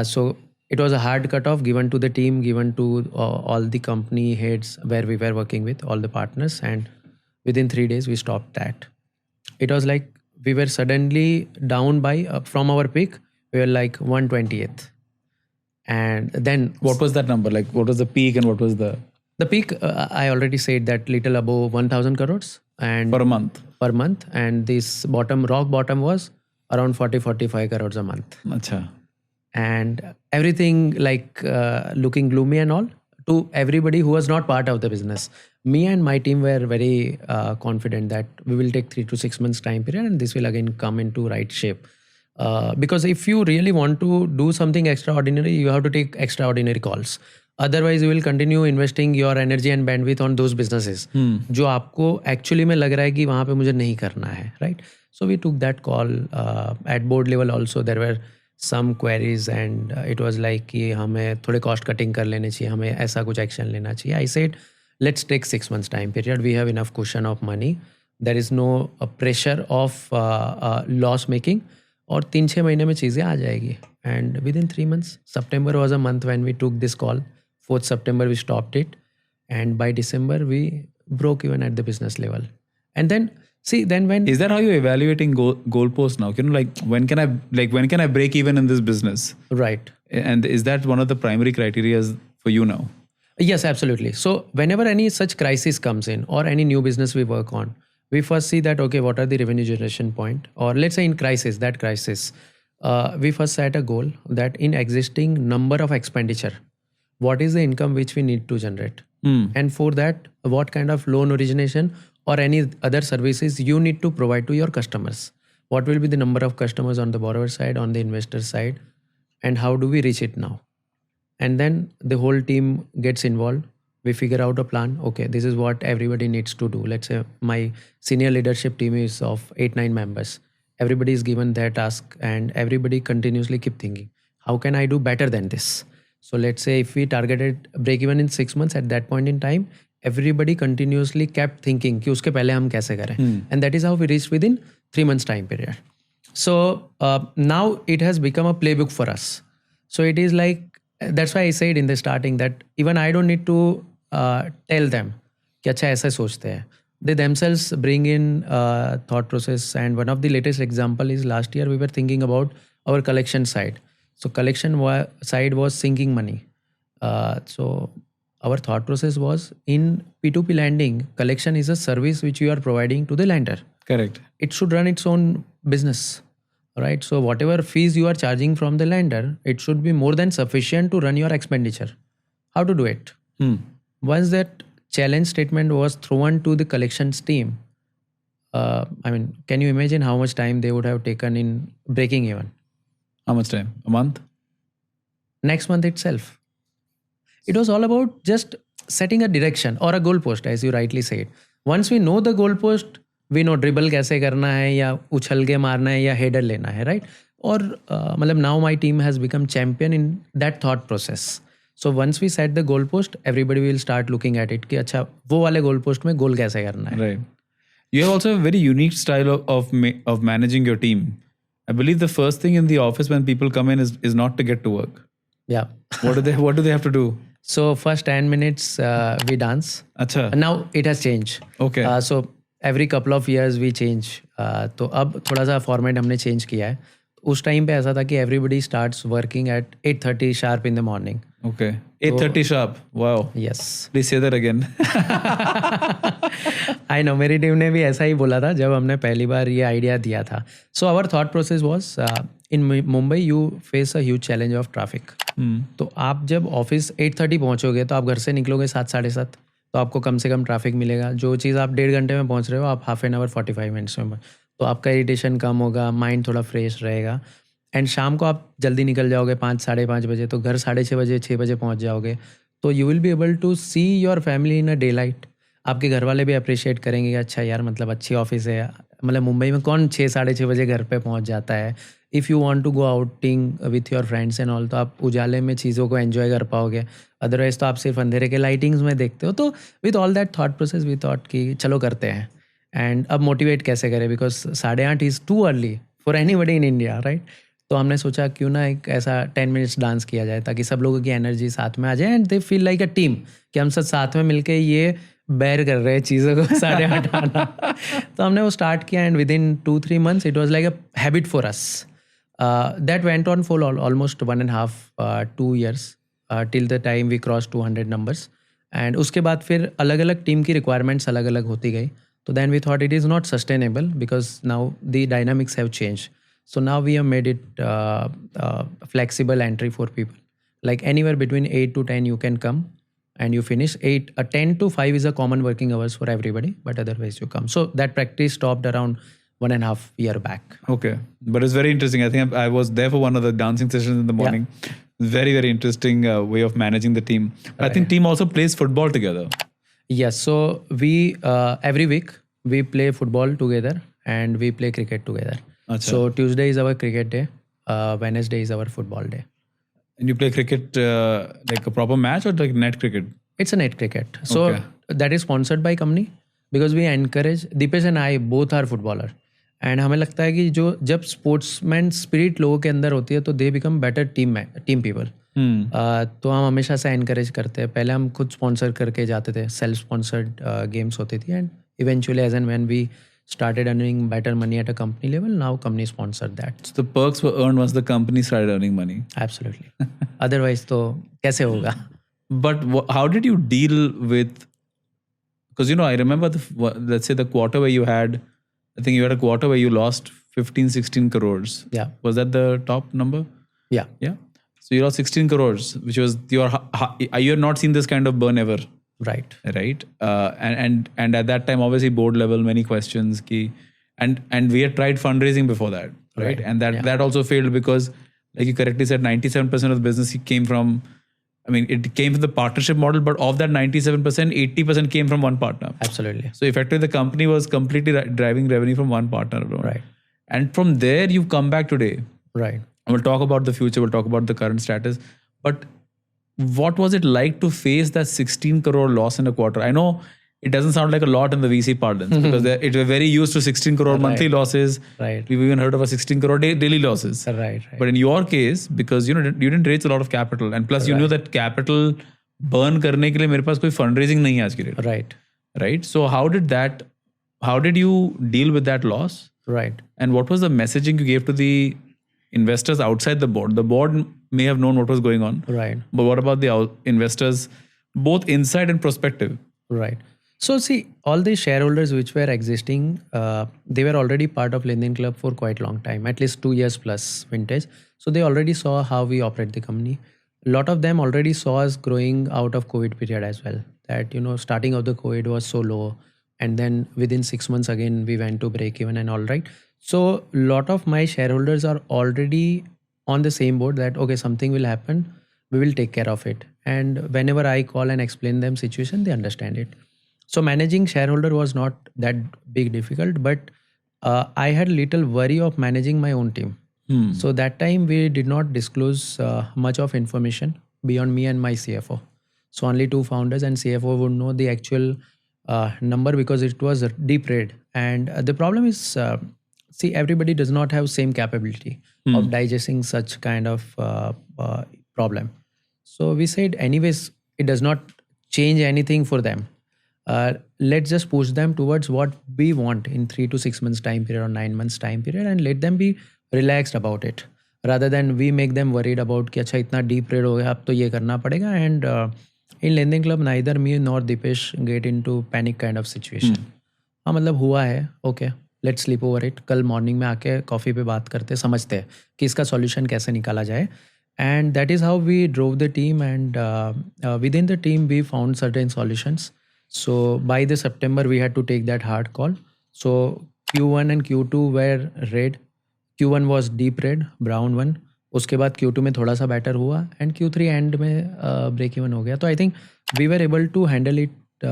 So it was a hard cutoff given to the team, given to all the company heads where we were working with, all the partners. And within 3 days, we stopped that. It was like we were suddenly down by, from our peak, we were like 120th. And then what was that number? Like what was the peak and what was the peak? I already said that little above 1,000 crores and per month. And this rock bottom was around 40-45 crores a month. Achha. And everything like looking gloomy and all to everybody who was not part of the business. Me and my team were very confident that we will take 3 to 6 months time period and this will again come into right shape. Because if you really want to do something extraordinary, you have to take extraordinary calls. Otherwise, you will continue investing your energy and bandwidth on those businesses. जो आपको actually में लग रहा है कि वहाँ पे मुझे नहीं करना है, right? So we took that call at board level also. There were some queries and it was like कि हमें थोड़े cost cutting कर लेने चाहिए, हमें ऐसा कुछ action लेना चाहिए. I said, let's take 6 months time period. We have enough cushion of money. There is no pressure of loss making. और 3-6 महीने में चीज़ें आ जाएगी. And within 3 months, September was a month when we took this call. 4th September we stopped it, and by December we broke even at the business level. And then when is that how you're evaluating goalposts now? Like when can I break even in this business? Right. And is that one of the primary criteria for you now? Yes, absolutely. So whenever any such crisis comes in or any new business we work on, we first see that, okay, what are the revenue generation point? Or let's say in that crisis, we first set a goal that in existing number of expenditure, what is the income which we need to generate? And for that, what kind of loan origination or any other services you need to provide to your customers? What will be the number of customers on the borrower side, on the investor side? And how do we reach it now? And then the whole team gets involved. We figure out a plan. Okay, this is what everybody needs to do. Let's say my senior leadership team is of 8-9 members. Everybody is given their task and everybody continuously keep thinking, how can I do better than this? So let's say if we targeted break even in 6 months, at that point in time, everybody continuously kept thinking कि उसके पहले हम कैसे करें. And that is how we reached within 3 months time period. So now it has become a playbook for us. So it is like, that's why I said in the starting that even I don't need to tell them कि अच्छा ऐसा सोचते हैं. They themselves bring in thought process. And one of the latest example is last year we were thinking about our collection side. So collection side was sinking money. So our thought process was in P2P lending, collection is a service which you are providing to the lender. Correct. It should run its own business, right? So whatever fees you are charging from the lender, it should be more than sufficient to run your expenditure. How to do it? Once that challenge statement was thrown to the collections team, can you imagine how much time they would have taken in breaking even? How much time? A month? Next month itself. It was all about just setting a direction or a goalpost, as you rightly said. Once we know the goalpost, we know dribble कैसे करना है या उछल के मारना है या header लेना है, right? और now my team has become champion in that thought process. So once we set the goal post, everybody will start looking at it कि अच्छा वो वाले goal post में goal कैसे करना है. Right. You have also a very unique style of managing your team. I believe the first thing in the office when people come in is not to get to work. Yeah. What do they have to do? So first 10 minutes we dance. Acha. Now it has changed. Okay. So every couple of years we change. तो अब थोड़ा सा format हमने change किया है. उस time पे ऐसा था कि everybody starts working at 8:30 sharp in the morning. Okay. 8:30 sharp. Wow. Yes. Please say that again. I know, मेरी टीम ने भी ऐसा ही बोला था जब हमने पहली बार ये आइडिया दिया था. So our thought process was in Mumbai you face a huge challenge of traffic. तो आप जब ऑफिस 8:30 पहुँचोगे तो आप घर से निकलोगे 7, 7:30, तो आपको कम से कम ट्रैफिक मिलेगा. जो चीज़ आप 1.5 घंटे में पहुँच रहे हो आप हाफ एन आवर 45 मिनट्स में, तो आपका इरिटेशन कम होगा, माइंड थोड़ा फ्रेश रहेगा. एंड शाम को आप जल्दी निकल जाओगे 5, 5:30 बजे, तो घर 6:30 बजे 6 बजे पहुँच जाओगे. तो you will be able to see your family in a daylight. आपके घर वाले भी अप्रिशिएट करेंगे कि अच्छा यार मतलब अच्छी ऑफिस है. मतलब मुंबई में कौन 6, 6:30 बजे घर पे पहुँच जाता है. If you want to go outing with your friends and all, तो आप उजाले में चीज़ों को एंजॉय कर पाओगे. अदरवाइज तो आप सिर्फ अंधेरे के लाइटिंग्स में देखते हो. तो with all that thought process we thought कि चलो करते हैं. एंड अब मोटिवेट कैसे करें, because 8:30 is too early for anybody in India, right. तो हमने सोचा क्यों ना एक ऐसा 10 मिनट्स डांस किया जाए ताकि सब लोगों की एनर्जी साथ में आ जाए and they feel like a team कि हम सब साथ में मिलके ये बेयर कर रहे हैं चीज़ों को 8:30 आना. तो हमने वो स्टार्ट किया and within 2-3 months it was like a habit for us. That went on for almost 1.5-2 years till the time we cross 200 numbers. एंड उसके बाद फिर अलग अलग टीम की रिक्वायरमेंट्स अलग अलग होती गई. तो then we thought it is not sustainable because now the dynamics have change. So now we have made it flexible entry for people. Like anywhere between 8 to 10 you can come and you finish. 10 to 5 is a common working hours for everybody, but otherwise you come. So that practice stopped around 1.5 year back. Okay. But it's very interesting. I think I was there for one of the dancing sessions in the morning. Yeah. Very, very interesting way of managing the team. I think team also plays football together. Yes. So we, every week we play football together and we play cricket together. Achha. So Tuesday is our cricket day, Wednesday is our football day. And you play cricket like a proper match or like net cricket? It's a net cricket. So that is sponsored by company because we encourage, Deepesh and I both are footballer. And हमें लगता है कि जो जब sportsman spirit लोगों के अंदर होती है तो they become better team people. तो हम हमेशा से एनकरेज करते हैं. पहले हम खुद स्पॉन्सर करके जाते थे, सेल्फ स्पॉन्सर्ड गेम्स होती थी and eventually as and when we started earning better money at a company level, now company sponsored that. So the perks were earned once the company started earning money. Absolutely. Otherwise तो कैसे होगा? But how did you deal with, because you know I remember let's say the quarter where you had, I think you had a quarter where you lost 15-16 crores. Yeah. Was that the top number? Yeah. Yeah. So you lost 16 crores, which was you have not seen this kind of burn ever. Right. And at that time obviously board level many questions and we had tried fundraising before that, right? And that also failed because like you correctly said 97% of the business came from, I mean it came from the partnership model, but of that 97% 80% came from one partner. Absolutely. So effectively the company was completely driving revenue from one partner alone. Right. And from there you've come back today. Right. And we'll talk about the future, we'll talk about the current status, but what was it like to face that 16 crore loss in a quarter? I know it doesn't sound like a lot in the VC parlance because we're very used to 16 crore monthly losses. Right. We've even heard of a 16 crore daily losses. Right. But in your case, because you didn't raise a lot of capital and plus you knew that capital burn करने के लिए मेरे पास कोई fundraising नहीं है आज के लिए. Right. So how did you deal with that loss? Right. And what was the messaging you gave to the investors outside the board? The board may have known what was going on. Right. But what about the investors, both inside and prospective? Right. So see, all the shareholders which were existing, they were already part of LenDen Club for quite a long time, at least 2 years plus vintage. So they already saw how we operate the company. A lot of them already saw us growing out of COVID period as well. That, starting of the COVID was so low. And then within 6 months again, we went to breakeven and all, right? So a lot of my shareholders are already on the same board that, okay, something will happen, we will take care of it. And whenever I call and explain them situation, they understand it. So managing shareholder was not that big difficult, but I had little worry of managing my own team. So that time we did not disclose much of information beyond me and my CFO. So only two founders and CFO would know the actual number because it was a deep raid. And the problem is, see, everybody does not have same capability of digesting such kind of problem. So we said, anyways, it does not change anything for them. Let's just push them towards what we want in 3 to 6 months time period or 9 months time period, and let them be relaxed about it, rather than we make them worried about कि अच्छा इतना deep raid हो गया अब तो ये करना पड़ेगा. And in LenDen Club neither me nor Dipesh get into panic kind of situation. हाँ मतलब हुआ है, okay, let's sleep over it. कल morning में आके कॉफ़ी पे बात करते समझते हैं कि इसका solution कैसे निकाला जाए. And that is how we drove the team, and within the team we found certain solutions. So by the September we had to take that hard call. So Q1 and Q2 were red. Q1 was deep red, brown one. उसके बाद Q2 में थोड़ा सा better हुआ, and Q3 end में break even हो गया. तो I think we were able to handle it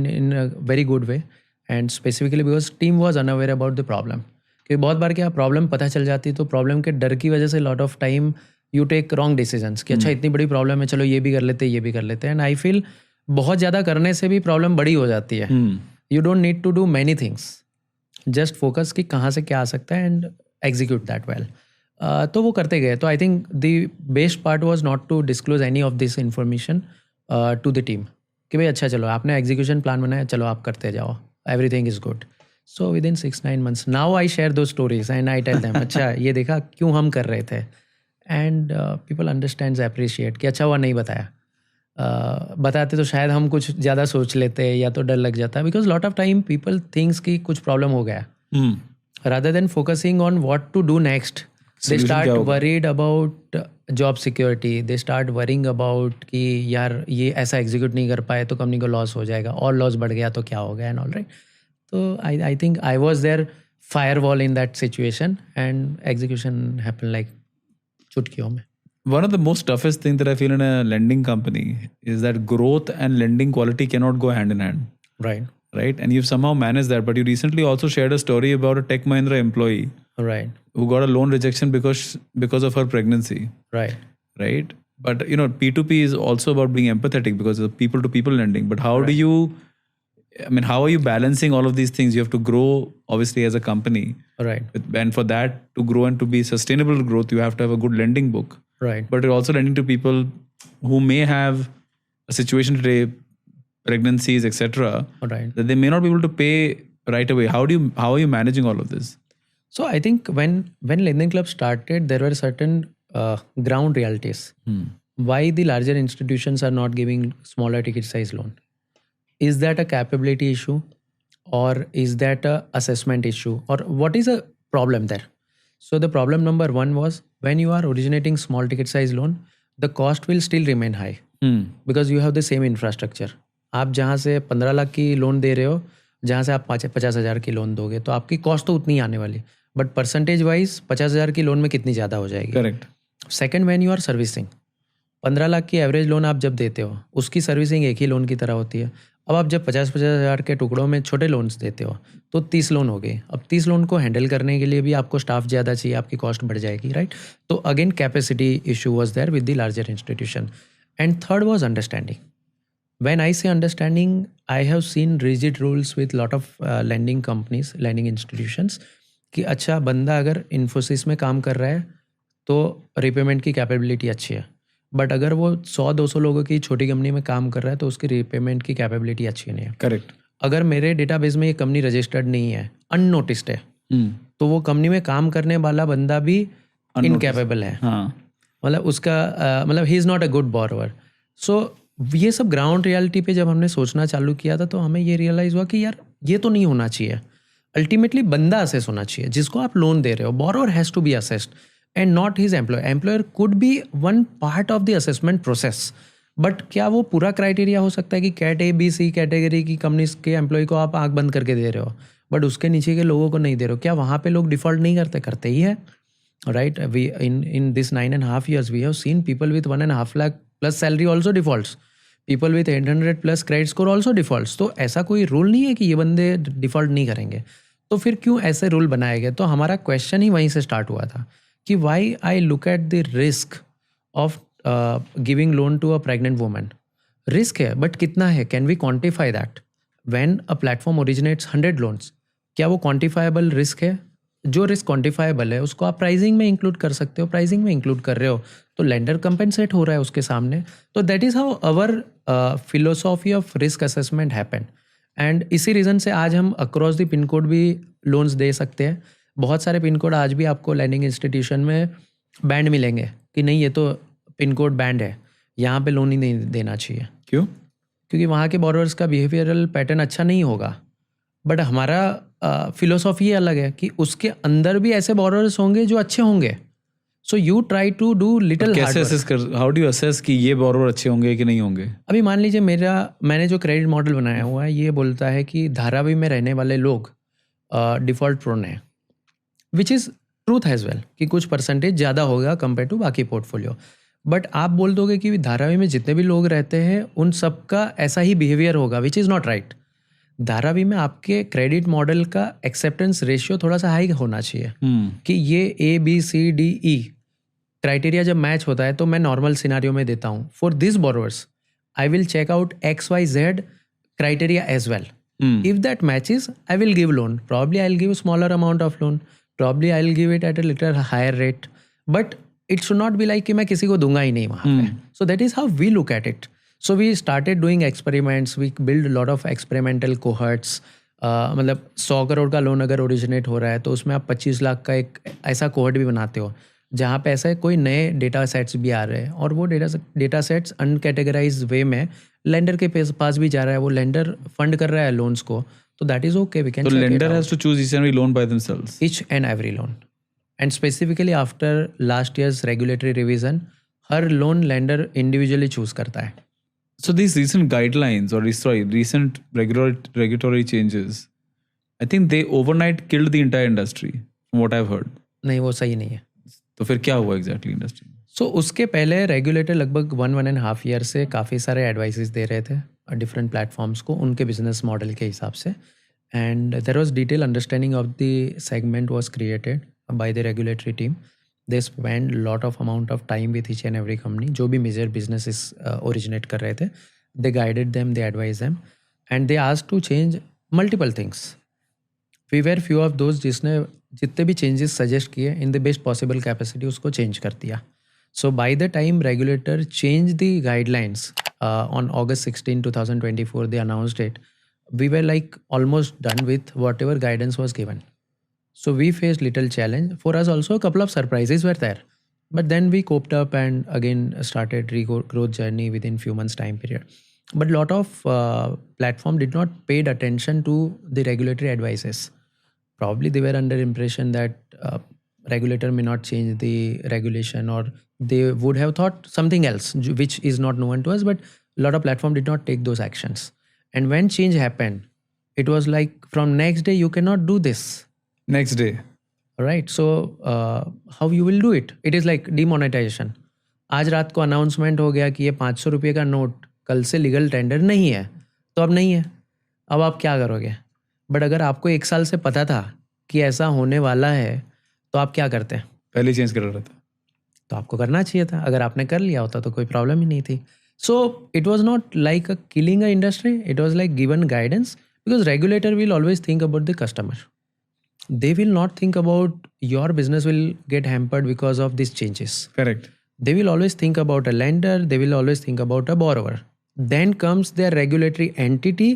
in a very good way, and specifically because team was unaware about the problem. क्योंकि बहुत बार क्या problem पता चल जाती तो problem के डर की वजह से lot of time you take wrong decisions कि अच्छा इतनी बड़ी problem है, चलो ये भी कर लेते हैं. And I feel बहुत ज़्यादा करने से भी प्रॉब्लम बड़ी हो जाती है. You don't need to do many things, just focus कि कहाँ से क्या आ सकता है एंड एग्जीक्यूट दैट वेल. तो वो करते गए. तो I think the best part was not to disclose any of this information to the team कि भाई अच्छा चलो आपने एग्जीक्यूशन प्लान बनाया, चलो आप करते जाओ, everything is good. So with 6-9 months now I share दो stories and I tell them अच्छा ये देखा क्यों हम कर रहे थे. एंड पीपल अंडरस्टैंड्स अप्रिशिएट कि अच्छा हुआ नहीं बताया. बताते तो शायद हम कुछ ज़्यादा सोच लेते या तो डर लग जाता है. Because lot of time people thinks कि कुछ प्रॉब्लम हो गया, rather than focusing on what to do next they start worried about job security. They start worrying about कि यार ये ऐसा एग्जीक्यूट नहीं कर पाए तो कंपनी को लॉस हो जाएगा, और लॉस बढ़ गया तो क्या हो गया एंड ऑल राइट. तो I think I was there fire wall in that situation, and execution happen like चुटकियों में. One of the most toughest thing that I feel in a lending company is that growth and lending quality cannot go hand in hand. Right. And you've somehow managed that. But you recently also shared a story about a Tech Mahindra employee. Right. Who got a loan rejection because of her pregnancy. Right. But P2P is also about being empathetic because of people to people lending. But how are you balancing all of these things? You have to grow obviously as a company. Right. And for that to grow and to be sustainable growth, you have to have a good lending book. Right. But you're also lending to people who may have a situation today, pregnancies, etc. Right. That they may not be able to pay right away. How are you managing all of this? So I think when LenDen Club started, there were certain ground realities. Why the larger institutions are not giving smaller ticket size loan? Is that a capability issue, or is that a assessment issue, or what is a problem there? So the problem number one was, when you are originating small ticket size loan, the cost will still remain high because you have the same infrastructure. आप जहाँ से 15 लाख की loan दे रहे हो, जहाँ से आप 50,000 की लोन दोगे, तो आपकी कॉस्ट तो उतनी आने वाली, बट परसेंटेज वाइज 50,000 की लोन में कितनी ज़्यादा हो जाएगी. Correct. Second, when you are servicing, 15 lakh की एवरेज लोन आप जब देते हो, उसकी सर्विसिंग एक ही लोन की तरह होती है. अब आप जब 50,000 के टुकड़ों में छोटे लोन्स देते हो तो 30 लोन हो गए. अब 30 लोन को हैंडल करने के लिए भी आपको स्टाफ ज़्यादा चाहिए, आपकी कॉस्ट बढ़ जाएगी. राइट. तो again capacity issue was there with the larger institution. And third was understanding. When I say understanding, I have seen rigid rules with lot of landing companies, landing institutions, कि अच्छा बंदा अगर इन्फोसिस में काम कर रहा है तो रिपेमेंट की कैपेबिलिटी अच्छी है, बट अगर वो 100-200 लोगों की छोटी कंपनी में काम कर रहा है तो उसकी रिपेमेंट की कैपेबिलिटी अच्छी नहीं है. करेक्ट. अगर मेरे डेटाबेस में ये कंपनी रजिस्टर्ड नहीं है, अननोटिस्ड है, तो वो कंपनी में काम करने वाला बंदा भी इनकैपेबल है. मतलब उसका मतलब ही is not a good borrower. So ये सब ग्राउंड रियलिटी पे जब हमने सोचना चालू किया था तो हमें ये रियलाइज़ हुआ कि यार ये तो नहीं होना चाहिए. अल्टीमेटली बंदा असेस होना चाहिए जिसको आप लोन दे रहे हो. Borrower has to be assessed and not his employer. Employer could be one part of the assessment process. But क्या वो पूरा क्राइटेरिया हो सकता है कि cat A B C category की कंपनीज के एम्प्लॉय को आप आँख बंद करके दे रहे हो बट उसके नीचे के लोगों को नहीं दे रहे हो? क्या वहाँ पे लोग डिफॉल्ट नहीं करते ही है. Right. We in this 9.5 years we have seen people with 1.5 lakh plus salary also defaults, people with 800 plus credit score also defaults. तो ऐसा कोई रूल नहीं है कि ये बंदे डिफॉल्ट नहीं करेंगे. तो फिर क्यों ऐसे रूल बनाए गए? तो हमारा क्वेश्चन ही वहीं से स्टार्ट हुआ था कि why I look at the risk of giving loan to a pregnant woman, risk है, बट कितना है? Can we quantify that? When a platform originates 100 loans, क्या वो क्वान्टिफाइबल रिस्क है? जो रिस्क क्वान्टिफाइबल है उसको आप प्राइसिंग में इंक्लूड कर सकते हो, प्राइसिंग में इंक्लूड कर रहे हो तो लेंडर कंपेंसेट हो रहा है उसके सामने. तो that is how our philosophy of risk assessment happen. And इसी रीज़न से आज हम अक्रॉस द पिन कोड भी लोन्स दे सकते हैं. बहुत सारे पिन कोड आज भी आपको लैंडिंग इंस्टीट्यूशन में बैंड मिलेंगे कि नहीं ये तो पिन कोड बैंड है, यहाँ पे लोन ही नहीं देना चाहिए. क्यों? क्योंकि वहाँ के बॉरोअर्स का बिहेवियरल पैटर्न अच्छा नहीं होगा. बट हमारा फिलोसॉफी अलग है कि उसके अंदर भी ऐसे बॉरोअर्स होंगे जो अच्छे होंगे. So you try to do little. कैसे असेस कर, हाउ डू यू असेस कि ये बोरोवर अच्छे होंगे कि नहीं होंगे? अभी मान लीजिए मैंने जो क्रेडिट मॉडल बनाया हुआ है ये बोलता है कि धारावी में रहने वाले लोग डिफ़ॉल्ट प्रोन है, which is truth as well कि कुछ परसेंटेज ज़्यादा होगा कंपेयर टू बाकी पोर्टफोलियो. बट आप बोल दोगे कि धारावी में जितने भी लोग रहते हैं उन सबका ऐसा ही बिहेवियर होगा, which is not right. Dharavi में आपके क्रेडिट मॉडल का एक्सेप्टेंस रेशियो थोड़ा सा हाई होना चाहिए कि ये ABCDE क्राइटेरिया जब मैच होता है तो मैं नॉर्मल सिनारियो में देता हूँ. For this borrowers I will check out XYZ criteria as well. If that matches I will give loan. Probably I will give smaller amount of loan, probably I will give it at a little higher rate, but it should not be like कि मैं किसी को दूंगा ही नहीं वहाँ पे. So that is how we look at it. So we started doing experiments. We build a lot of experimental cohorts. मतलब 100 करोड़ का लोन अगर ओरिजिनेट हो रहा है तो उसमें आप 25 लाख का एक ऐसा कोहर्ट भी बनाते हो जहाँ पे ऐसा कोई नए डेटा सेट्स भी आ रहे हैं और वो डेटा सेट्स अनकैटेगराइज वे में लेंडर के पास भी जा रहा है. वो लेंडर फंड कर रहा है लोन्स को, तो that is okay. We can. So lender has to choose each and every loan by themselves. Each and every loan. And specifically after last year's regulatory revision, her loan lender individually choose करता है. So these recent guidelines or recent regulatory changes, I think they overnight killed the entire industry, from what I've heard. नहीं, वो सही नहीं है. तो फिर क्या हुआ exactly इंडस्ट्री में? So उसके पहले रेगुलेटर लगभग 1.5 ईयर से काफ़ी सारे एडवाइसेस दे रहे थे डिफरेंट प्लेटफॉर्म्स को उनके बिजनेस मॉडल के हिसाब से. And there was detail understanding of the segment was created by the regulatory team. They spend lot of amount of time with each and every company जो भी major businesses originate कर रहे थे. They guided them, they advise them and they asked to change multiple things. We were few of those जिसने जितने भी changes suggest किए in the best possible capacity उसको चेंज कर दिया. So by the time regulator change the guidelines on August 16, 2024 they announced it. We were like almost done with whatever guidance was given. So we faced little challenge. For us also a couple of surprises were there. But then we coped up and again started growth journey within few months time period. But lot of platform did not paid attention to the regulatory advices. Probably they were under impression that regulator may not change the regulation, or they would have thought something else which is not known to us, but a lot of platform did not take those actions. And when change happened, it was like from next day you cannot do this. Next day. Right. So how you will do it? It is like demonetization. आज रात को announcement हो गया कि ये 500 रुपये का note कल से लीगल टेंडर नहीं है, तो अब नहीं है. अब आप क्या करोगे? बट अगर आपको 1 साल से पता था कि ऐसा होने वाला है तो आप क्या करते हैं? पहले चेंज कर रहा था तो आपको करना चाहिए था. अगर आपने कर लिया होता तो कोई प्रॉब्लम ही नहीं थी. So it was not like a killing a industry, it was like given guidance, because regulator will always think about the customer. They will not think about your business will get hampered because of these changes. Correct. They will always think about a lender, they will always think about a borrower. Then comes their regulatory entity,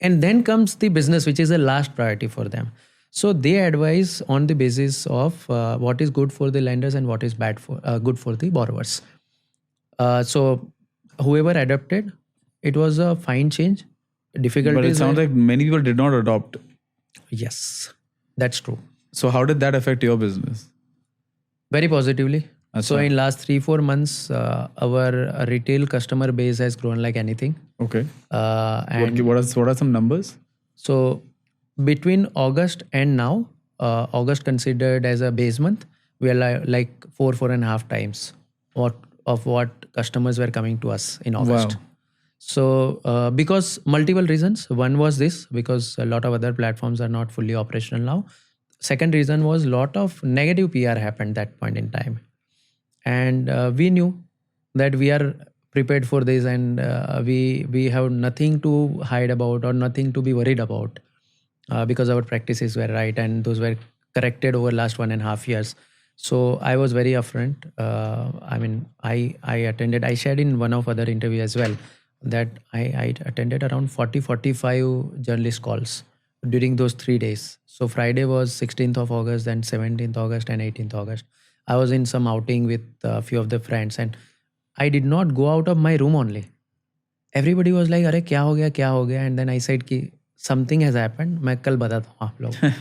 and then comes the business, which is the last priority for them. So they advise on the basis of what is good for the lenders and what is bad for good for the borrowers. So whoever adopted, it was a fine change. Difficulties. But it sounds like many people did not adopt. Yes. That's true. So how did that affect your business? Very positively. Achha. So in last 3-4 months, our retail customer base has grown like anything. Okay. And what are some numbers? So between August and now, August considered as a base month, we are like 4.5 times what customers were coming to us in August. Wow. So because multiple reasons. One was this, because a lot of other platforms are not fully operational now. Second reason was lot of negative PR happened that point in time. And we knew that we are prepared for this, and we have nothing to hide about or nothing to be worried about, because our practices were right and those were corrected over last 1.5 years. So I was very upfront. I mean, I attended, I shared in one of other interview as well, that I attended around 40-45 journalist calls during those 3 days. So Friday was 16th of August, then 17th August and 18th August. I was in some outing with a few of the friends, and I did not go out of my room only. Everybody was like, अरे क्या हो गया? And then I said कि something has happened. मैं कल बताता हूँ आप लोग.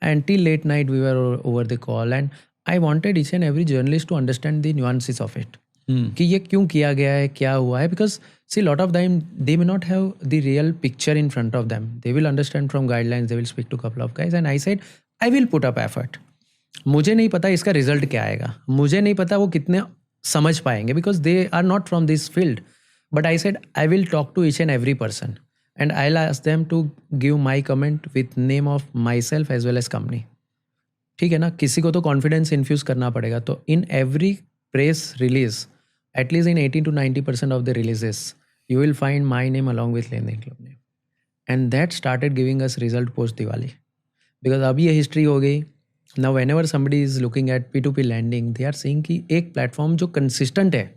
And till late night we were over the call, and I wanted each and every journalist to understand the nuances of it. कि ये क्यों किया गया है, क्या हुआ है, because see, lot of them they may not have the real picture in front of them. They will understand from guidelines, they will speak to a couple of guys, and I said I will put up effort. मुझे नहीं पता इसका result क्या आएगा, मुझे नहीं पता वो कितने समझ पाएंगे, because they are not from this field. But I said I will talk to each and every person, and I'll ask them to give my comment with name of myself as well as company. ठीक है ना, किसी को तो confidence infuse करना पड़ेगा. तो in every press release, at least in 80 to 90% of the releases, you will find my name along with LenDen Club name. And that started giving us result post Diwali. Because अब ये history हो गई. Now whenever somebody is looking at P2P lending, they are seeing कि एक platform जो consistent है,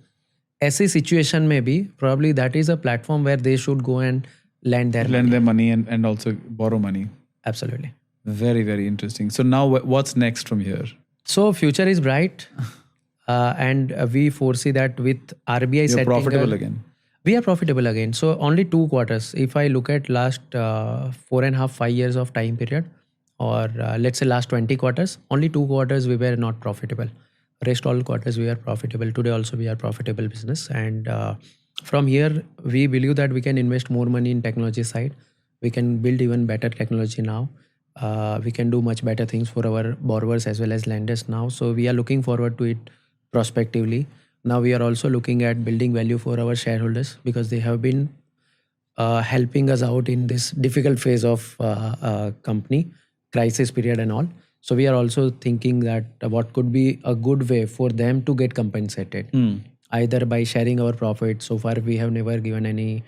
ऐसी situation में भी probably that is a platform where they should go and lend their money and also borrow money. Absolutely. Very, very interesting. So now what's next from here? So future is bright. And we foresee that with RBI You're profitable again. We are profitable again. So only 2 quarters. If I look at last 4.5-5 years of time period, or let's say last 20 quarters, only 2 quarters we were not profitable. Rest all quarters we are profitable. Today also we are profitable business. And from here we believe that we can invest more money in technology side. We can build even better technology now. We can do much better things for our borrowers as well as lenders now. So we are looking forward to it prospectively. Now we are also looking at building value for our shareholders, because they have been helping us out in this difficult phase of company crisis period and all. So we are also thinking that what could be a good way for them to get compensated, either by sharing our profit. So far we have never given any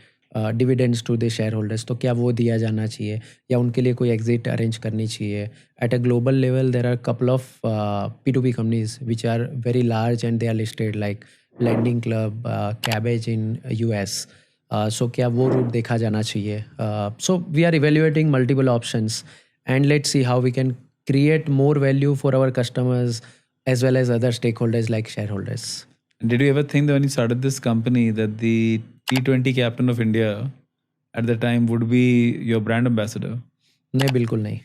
dividends to the shareholders. तो क्या वो दिया जाना चाहिए, या उनके लिए कोई exit arrange करनी चाहिए. At a global level, there are a couple of P2P companies which are very large and they are listed, like LenDen Club, Cabbage in US. So क्या वो route देखा जाना चाहिए. So we are evaluating multiple options, and let's see how we can create more value for our customers as well as other stakeholders like shareholders. Did you ever think that when you started this company that the T20 captain of India at the time would be your brand ambassador? नहीं, बिल्कुल नहीं.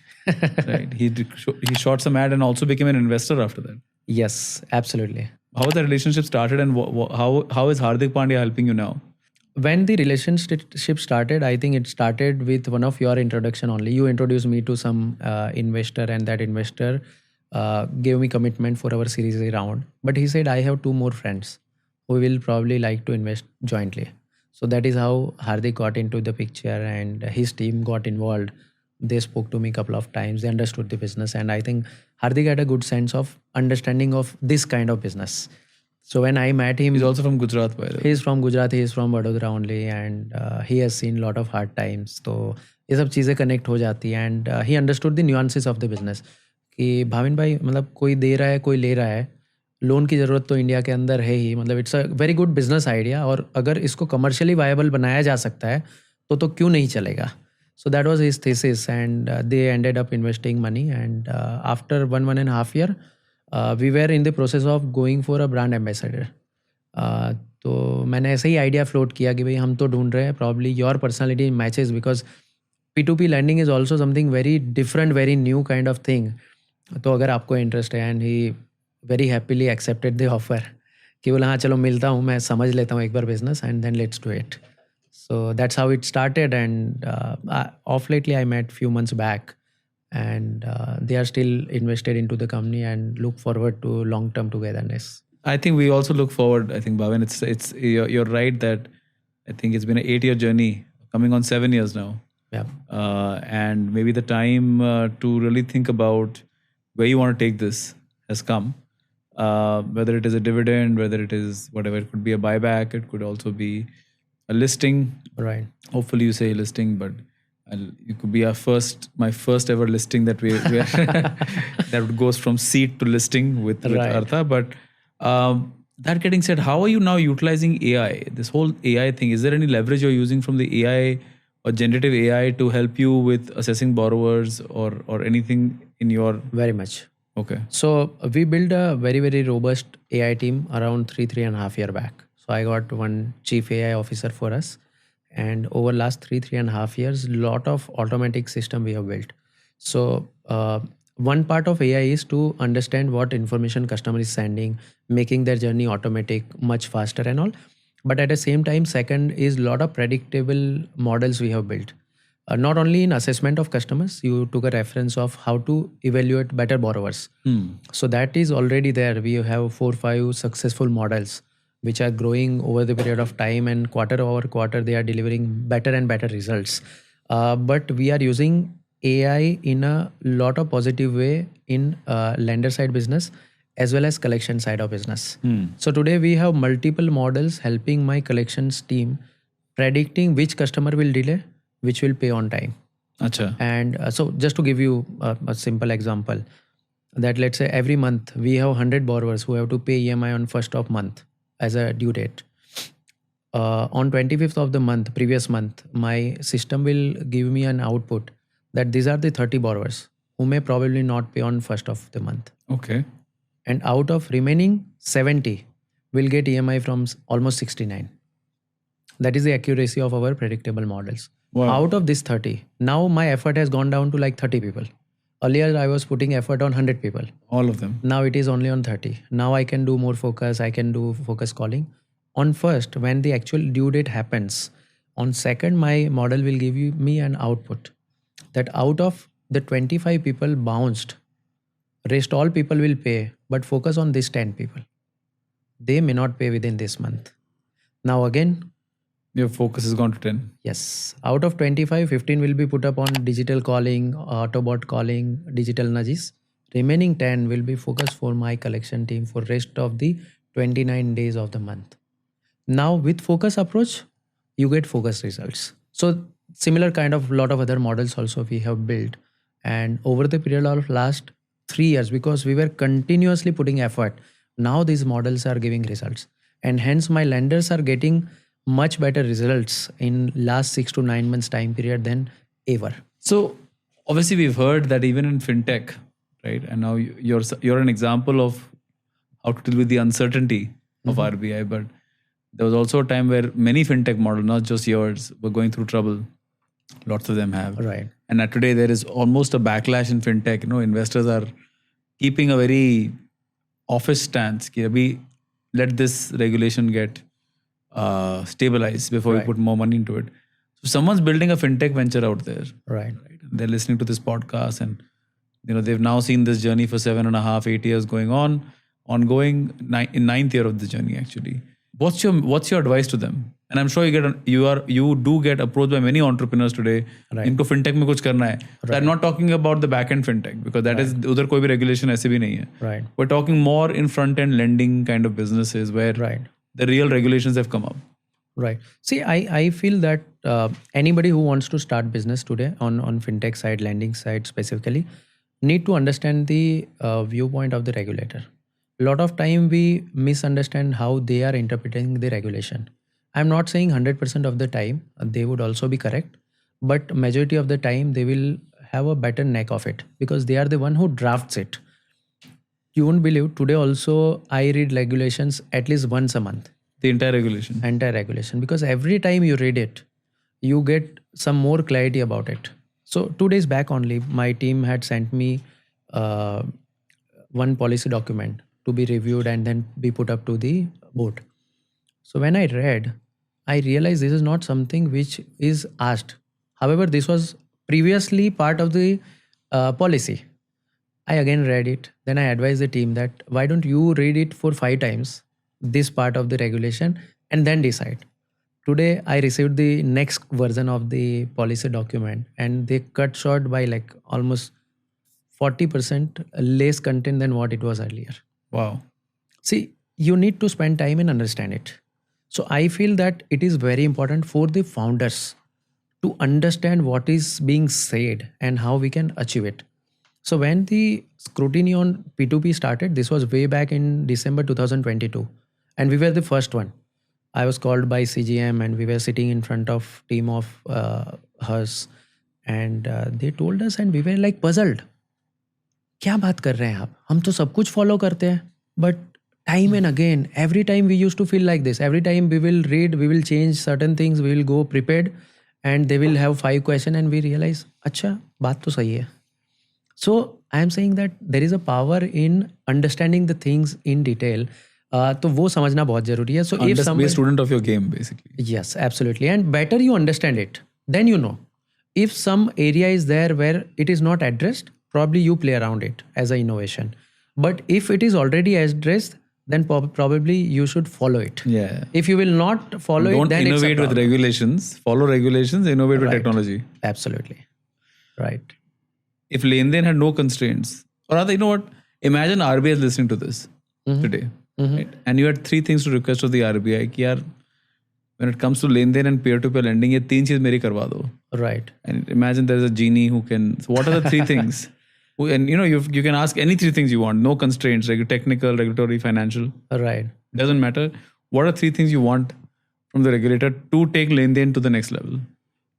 Right. He shot some ad and also became an investor after that. Yes, absolutely. How was the relationship started, and how is Hardik Pandya helping you now? When the relationship started, I think it started with one of your introduction only. You introduced me to some investor, and that investor gave me commitment for our Series A round. But he said, I have 2 more friends who will probably like to invest jointly. So that is how Hardik got into the picture, and his team got involved. They spoke to me a couple of times. They understood the business, and I think Hardik had a good sense of understanding of this kind of business. So when I met him, he's also from Gujarat, by the way. He's from Gujarat. He is from Vadodara only, and he has seen a lot of hard times. So ये सब चीज़ें connect हो जाती हैं, and he understood the nuances of the business. कि भाविन भाई, मतलब कोई दे रहा है, कोई ले रहा है, लोन की ज़रूरत तो इंडिया के अंदर है ही. मतलब it's a very good business idea, और अगर इसको कमर्शियली वायबल बनाया जा सकता है तो क्यों नहीं चलेगा. So that was his thesis, and they ended up investing money. And after 1.5 year, we were in the process of going for a brand ambassador. तो मैंने ऐसे ही आइडिया फ्लोट किया कि भाई हम तो ढूंढ रहे हैं, probably your personality matches, because P2P lending is also something very different, very new kind of thing. तो अगर आपको इंटरेस्ट है, and he very happily accepted the offer कि बोला हाँ चलो मिलता हूँ, मैं समझ लेता हूँ एक बार business, and then let's do it. So that's how it started, and off lately I met few months back, and they are still invested into the company and look forward to long-term togetherness. I think we also look forward. I think Bhavin, it's you're right that I think it's been an 8-year journey, coming on 7 years now. Yeah. And maybe the time to really think about where you want to take this has come. whether it is a dividend, whether it is whatever. It could be a buyback. It could also be a listing. Right. Hopefully you say listing, but it could be my first ever listing that that goes from seed to listing with Right. Artha. But that getting said, how are you now utilizing AI? This whole AI thing, is there any leverage you're using from the AI or generative AI to help you with assessing borrowers or anything in your? Very much. Okay. So we built a very, very robust AI team around 3.5 years back. So I got one chief AI officer for us. And over last 3.5 years, lot of automatic system we have built. So one part of AI is to understand what information customer is sending, making their journey automatic, much faster and all. But at the same time, second is lot of predictable models we have built. Not only in assessment of customers, you took a reference of how to evaluate better borrowers. So that is already there. We have 4-5 successful models which are growing over the period of time, and quarter over quarter they are delivering better and better results. But we are using AI in a lot of positive way in lender side business as well as collection side of business. So today we have multiple models helping my collections team predicting which customer will delay, which will pay on time. Acha. And so just to give you a simple example, that let's say every month we have 100 borrowers who have to pay EMI on 1st of month as a due date. On 25th of the month, previous month, my system will give me an output that these are the 30 borrowers who may probably not pay on 1st of the month. Okay. And out of remaining 70 will get EMI from almost 69. That is the accuracy of our predictable models. Wow. Out of this 30, now my effort has gone down to like 30 people. Earlier I was putting effort on 100 people. All of them. Now it is only on 30. Now I can do more focus. I can do focus calling. On first, when the actual due date happens, on second, my model will give me an output that out of the 25 people bounced, rest all people will pay, but focus on these 10 people. They may not pay within this month. Now again, your focus has gone to 10. Yes. Out of 25, 15 will be put up on digital calling, Autobot calling, digital nudges. Remaining 10 will be focused for my collection team for rest of the 29 days of the month. Now with focus approach, you get focus results. So similar kind of lot of other models also we have built. And over the period of last 3 years, because we were continuously putting effort, now these models are giving results. And hence my lenders are getting much better results in last 6 to 9 months time period than ever. So obviously we've heard that even in fintech, right? And now you're an example of how to deal with the uncertainty of RBI. But there was also a time where many fintech models, not just yours, were going through trouble. Lots of them have. Right. And today there is almost a backlash in fintech. Investors are keeping a very office stance. We let this regulation get stabilized before we put more money into it. So someone's building a fintech venture out there. Right. They're listening to this podcast, and they've now seen this journey for 7.5, 8 years ongoing in 9th year of the journey actually. What's your advice to them? And I'm sure you do get approached by many entrepreneurs today. Inko fintech mein kuch karna hai. So I'm not talking about the back end fintech because that is udhar koi bhi regulation aise bhi nahi hai. Right. We're talking more in front end lending kind of businesses where the real regulations have come up. Right. See, I feel that anybody who wants to start business today on fintech side, lending side specifically, need to understand the viewpoint of the regulator. A lot of time we misunderstand how they are interpreting the regulation. I'm not saying 100% of the time they would also be correct, but majority of the time they will have a better neck of it because they are the one who drafts it. You won't believe, today also I read regulations at least once a month. The entire regulation. Entire regulation. Because every time you read it, you get some more clarity about it. So 2 days back only, my team had sent me one policy document to be reviewed and then be put up to the board. So when I read, I realized this is not something which is asked. However, this was previously part of the policy. I again read it. Then I advised the team that why don't you read it for 5 times, this part of the regulation, and then decide. Today, I received the next version of the policy document and they cut short by like almost 40% less content than what it was earlier. Wow. See, you need to spend time and understand it. So I feel that it is very important for the founders to understand what is being said and how we can achieve it. So when the scrutiny on P2P started, this was way back in December 2022, and we were the first one. I was called by CGM, and we were sitting in front of team of hers, and they told us, and we were like puzzled. क्या बात कर रहे हैं आप? हम तो सब कुछ follow करते हैं, but time and again, every time we used to feel like this. Every time we will read, we will change certain things, we will go prepared, and they will have 5 questions, and we realize, अच्छा बात तो सही है. So I am saying that there is a power in understanding the things in detail. तो वो समझना बहुत जरूरी है. So if be a student of your game, basically. Yes, absolutely. And better you understand it, then you know. If some area is there where it is not addressed, probably you play around it as an innovation. But if it is already addressed, then probably you should follow it. Yeah. If you will not follow Don't it, then innovate it's a with regulations. Follow regulations, innovate with technology. Absolutely. Right. If LenDen had no constraints, or rather, you know what? Imagine RBI is listening to this today. Right? And you had 3 things to request of the RBI. कि यार, when it comes to LenDen and peer-to-peer lending, ये 3 चीज मेरी करवा दो. Right. And imagine there is a genie who can. So what are the 3 things? And you know, you can ask any 3 things you want. No constraints, like technical, regulatory, financial. Right. Doesn't matter. What are 3 things you want from the regulator to take LenDen to the next level?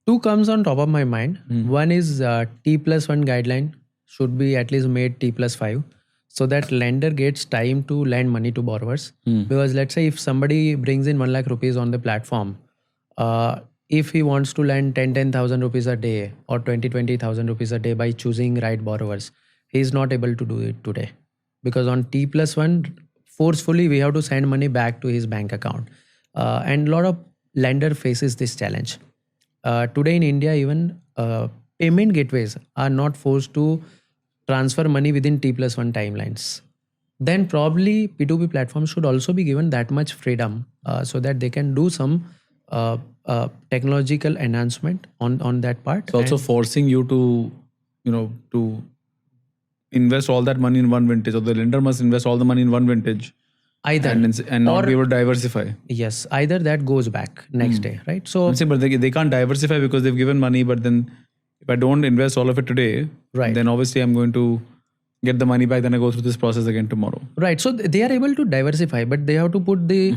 2 comes on top of my mind. One is T+1 guideline should be at least made T+5, so that lender gets time to lend money to borrowers. Because let's say if somebody brings in 1 lakh rupees on the platform, if he wants to lend 10,000 rupees a day or 20,000 rupees a day by choosing right borrowers, he is not able to do it today. Because on T+1, forcefully we have to send money back to his bank account. And a lot of lender faces this challenge. Today in India, even payment gateways are not forced to transfer money within T+1 timelines. Then probably P2P platforms should also be given that much freedom so that they can do some technological enhancement on that part. It's also forcing you to, you know, to invest all that money in one vintage, or the lender must invest all the money in one vintage. Either and not be able to diversify. Yes, either that goes back next day, right? So I'm saying, but they can't diversify because they've given money. But then, if I don't invest all of it today, right, then obviously I'm going to get the money back. Then I go through this process again tomorrow. Right. So they are able to diversify, but they have to put the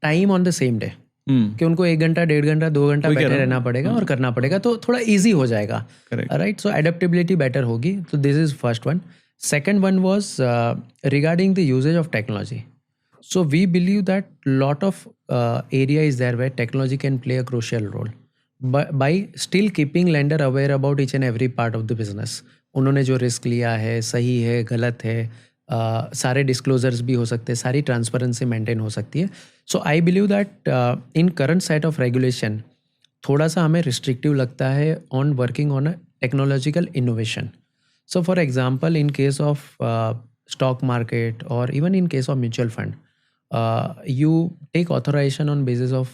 time on the same day. कि उनको 1 घंटा 1.5 घंटा 2 घंटा बैठे रहना पड़ेगा और करना पड़ेगा, तो थोड़ा easy हो जाएगा. Right. So adaptability better होगी. So this is first one. Second one was regarding the usage of technology. So we believe that lot of area is there where technology can play a crucial role, but by still keeping lender aware about each and every part of the business. उन्होंने जो risk लिया है सही है गलत है, सारे disclosures भी हो सकते हैं, सारी ट्रांसपेरेंसी मेंटेन हो सकती है. So I believe that in current set of regulation थोड़ा सा हमें रिस्ट्रिक्टिव लगता है on working on a technological innovation. So for example in case of stock market और even in case of mutual fund, you take authorization on basis of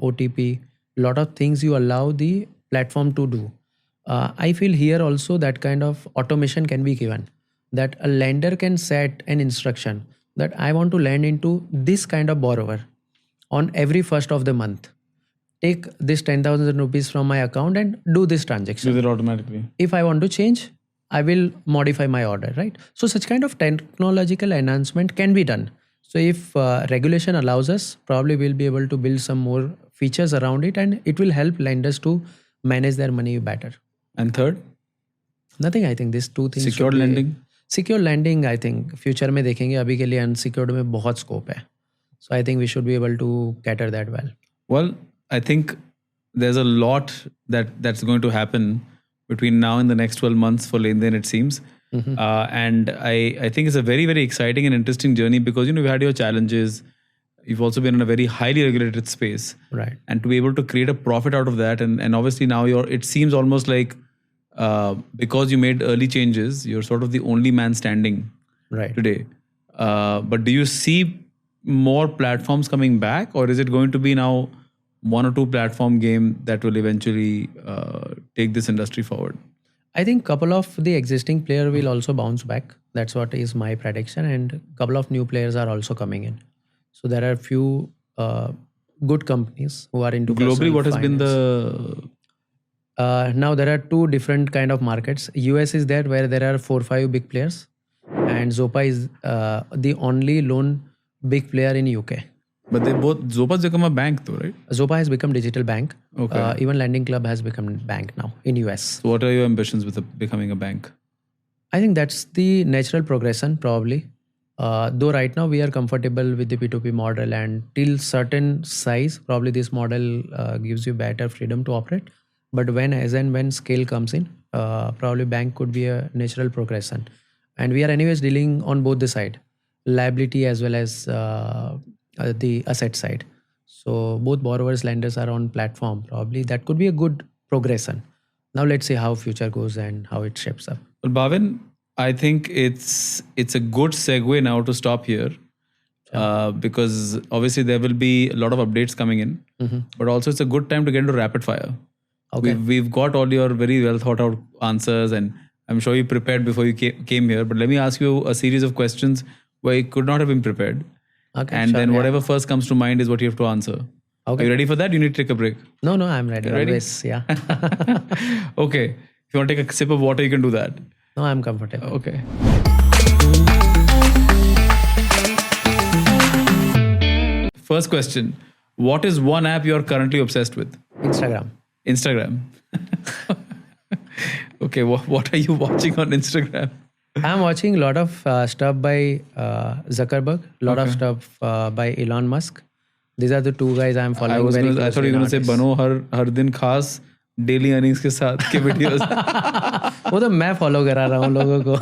OTP, lot of things you allow the platform to do. I feel here also that kind of automation can be given, that a lender can set an instruction that I want to lend into this kind of borrower on every first of the month. Take this 10,000 rupees from my account and do this transaction. Do it automatically. If I want to change, I will modify my order, right? So such kind of technological enhancement can be done. So if regulation allows us, probably we'll be able to build some more features around it, and it will help lenders to manage their money better. And third? Nothing. I think these 2 things. Secured lending? Secured lending, I think future में देखेंगे. अभी के लिए unsecured में बहुत scope है. So I think we should be able to cater that well. Well, I think there's a lot that's going to happen between now and the next 12 months for LenDen, it seems. And I think it's a very, very exciting and interesting journey because, you know, you had your challenges. You've also been in a very highly regulated space. Right. And to be able to create a profit out of that. And obviously now it seems almost like because you made early changes, you're sort of the only man standing right today. But do you see more platforms coming back, or is it going to be now 1 or 2 platform game that will eventually take this industry forward? I think couple of the existing player will also bounce back. That's what is my prediction, and couple of new players are also coming in. So there are few good companies who are into Globally, personal what has been finance. the Now there are two different kind of markets. US is there where there are 4-5 big players, and Zopa is the only loan big player in UK. but they both Zopa's become a bank though, right? Zopa has become digital bank. Okay. Even LenDen Club has become bank now in US. So what are your ambitions with becoming a bank? I think that's the natural progression probably. Though right now we are comfortable with the P2P model, and till certain size, probably this model gives you better freedom to operate. But when scale comes in, probably bank could be a natural progression. And we are anyways dealing on both the side, liability as well as the asset side. So both borrowers, lenders are on platform. Probably that could be a good progression. Now let's see how future goes and how it shapes up. Well, Bhavin, I think it's a good segue now to stop here, because obviously there will be a lot of updates coming in, but also it's a good time to get into rapid fire. Okay. We've got all your very well thought out answers, and I'm sure you prepared before you came here. But let me ask you a series of questions where you could not have been prepared, Okay. and sure, then yeah. whatever first comes to mind is what you have to answer. Okay. Are you ready for that? You need to take a break. No, I'm ready. Ready? Always, yeah. Okay. If you want to take a sip of water, you can do that. No, I'm comfortable. Okay. First question. What is one app you're currently obsessed with? Instagram. Instagram. Okay. What are you watching on Instagram? I'm watching a lot of stuff by Zuckerberg, a lot of stuff by Elon Musk. These are the two guys I'm following I very thought you were going to say closely बनो हर दिन खास daily earnings के साथ के videos. nowadays. वो तो मैं follow करा रहा हूँ लोगों को.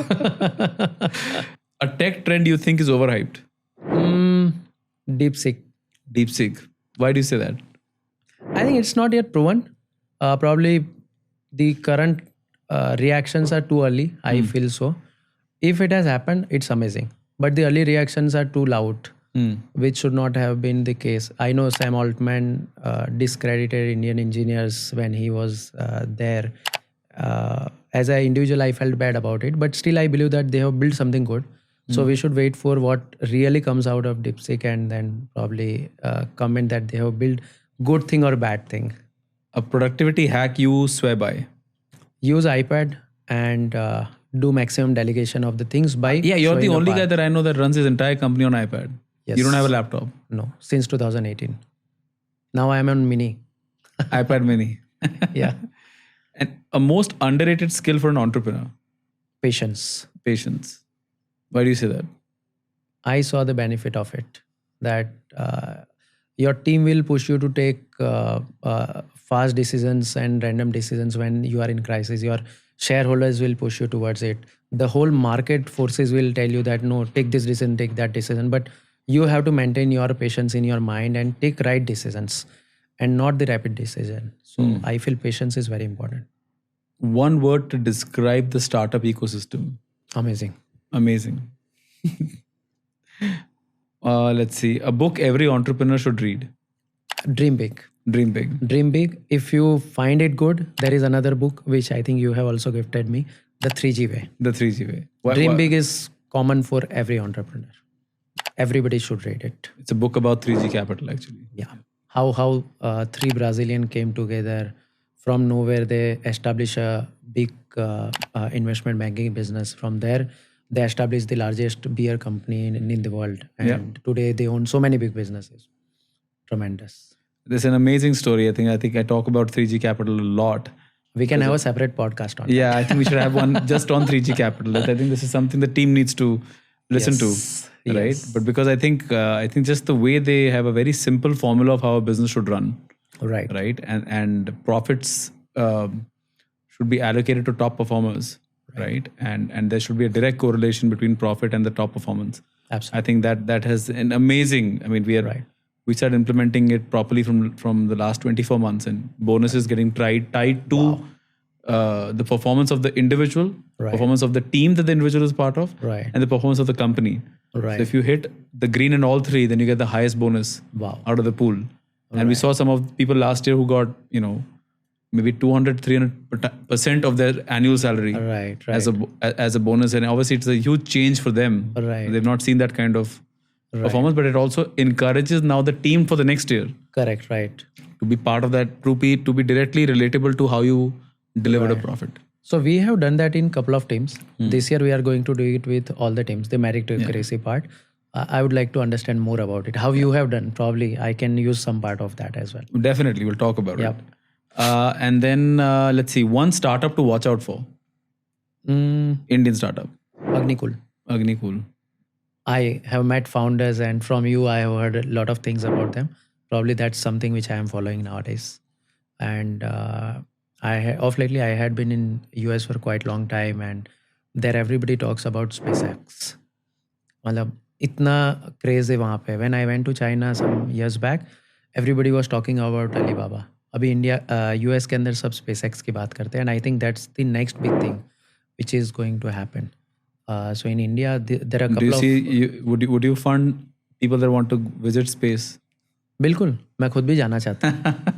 A tech trend you think is overhyped? DeepSeek. DeepSeek. Why do you say that? I think it's not yet proven. Probably the current reactions are too early. I feel so. If it has happened, it's amazing. But the early reactions are too loud, which should not have been the case. I know Sam Altman discredited Indian engineers when he was there. As an individual, I felt bad about it. But still, I believe that they have built something good. So we should wait for what really comes out of DeepSeek, and then probably comment that they have built good thing or bad thing. A productivity hack you swear by? Use iPad and do maximum delegation of the things by Yeah, you're the showing a only path. guy that I know that runs his entire company on iPad. Yes. You don't have a laptop. No, since 2018. Now I am on mini. iPad mini. Yeah. And a most underrated skill for an entrepreneur? Patience. Patience. Why do you say that? I saw the benefit of it. That your team will push you to take fast decisions and random decisions when you are in crisis. Your shareholders will push you towards it. The whole market forces will tell you that no, take this decision, take that decision. But you have to maintain your patience in your mind and take right decisions and not the rapid decision. So I feel patience is very important. One word to describe the startup ecosystem? Amazing. Amazing. Let's see. A book every entrepreneur should read? Dream big. Dream big. Dream big. If you find it good, there is another book which I think you have also gifted me, The 3G Way. The 3G Way. Dream big is common for every entrepreneur. Everybody should read it. It's a book about 3G capital, actually. Yeah. How three Brazilian came together from nowhere. They established a big investment banking business. From there, they established the largest beer company in the world. And today they own so many big businesses. Tremendous. There's an amazing story. I think I talk about 3G capital a lot. We can have a separate podcast on Yeah, I think we should have one just on 3G capital. I think this is something the team needs to listen to, right? Yes. But because I think just the way they have a very simple formula of how a business should run, Right. right? And profits should be allocated to top performers, right? And there should be a direct correlation between profit and the top performance. Absolutely. I think that has an amazing. I mean, we started implementing it properly from the last 24 months, and bonuses getting tied to the performance of the individual, performance of the team that the individual is part of, Right. and the performance of the company. Right. So if you hit the green in all three, then you get the highest bonus Wow. out of the pool. And we saw some of the people last year who got, maybe 200-300% of their annual salary Right. as a bonus, and obviously it's a huge change for them. Right. They've not seen that kind of performance, but it also encourages now the team for the next year Correct. Right. to be part of that, to be directly relatable to how you delivered a profit. So we have done that in couple of teams. This year we are going to do it with all the teams, the meritocracy part. I would like to understand more about it. How you have done. Probably I can use some part of that as well. Definitely, we'll talk about it. And then let's see, one startup to watch out for. Indian startup. Agnikul. I have met founders, and from you I have heard a lot of things about them. Probably that's something which I am following nowadays. And of lately I had been in US for quite long time, and there everybody talks about SpaceX. मतलब इतना craze है वहाँ पे. When I went to China some years back, everybody was talking about Alibaba. अभी India US के अंदर सब SpaceX की बात करते हैं, and I think that's the next big thing which is going to happen. So in India, there are a couple of... Would you fund people that want to visit space? बिल्कुल, मैं खुद भी जाना चाहता हूँ.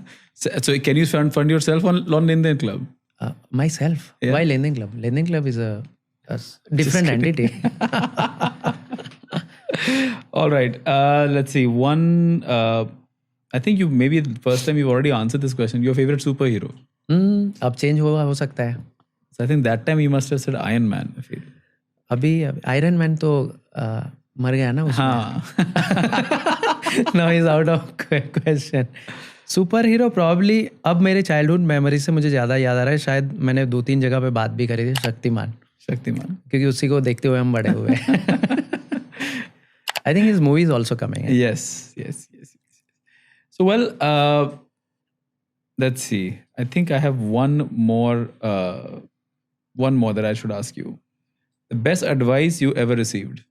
So can you fund yourself on LenDen Club? Myself? Yeah. Why LenDen Club? LenDen Club is a different entity. All right. Let's see. One... I think maybe the first time you've already answered this question. Your favorite superhero? अब change हो सकता है. So I think that time you must have said Iron Man. I feel. अभी iron man तो मर गया ना उसमें. Now he's out of question. Super hero probably अब मेरे चाइल्डहुड मेमोरी से मुझे ज़्यादा याद आ रहा है. शायद मैंने 2-3 जगह पे बात भी करी थी. शक्तिमान, क्योंकि उसी को देखते हुए हम बड़े हुए. I think his movie is also coming. Yes. So well, let's see. I think I have one more that I should ask you. The best advice you have ever received.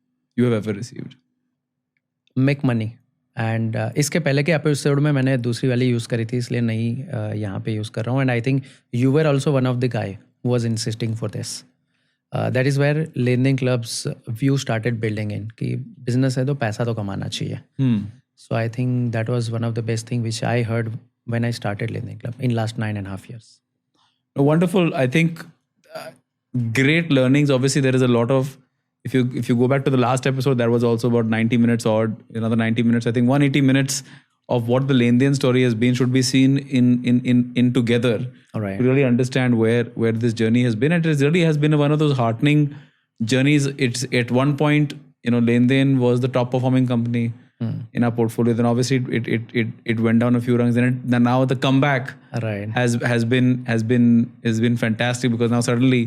Make money. And इसके पहले के episode में मैंने दूसरी वाली use करी थी, इसलिए नहीं यहाँ पे यूज़ कर रहा हूँ. And I think you were also one of the guy who was insisting for this. That is where lending clubs view started building in कि बिजनेस है तो पैसा तो कमाना चाहिए. So I think that was one of the best thing which I heard when I started lending club in last 9.5 years. Wonderful. I think great learnings. Obviously, there is a lot of... If you go back to the last episode, that was also about 90 minutes odd, another 90 minutes. I think 180 minutes of what the LenDen story has been should be seen in together. All right. To really understand where this journey has been. And it really has been one of those heartening journeys. It's at one point, LenDen was the top performing company in our portfolio. Then obviously it went down a few rungs. Then now the comeback has been fantastic, because now suddenly,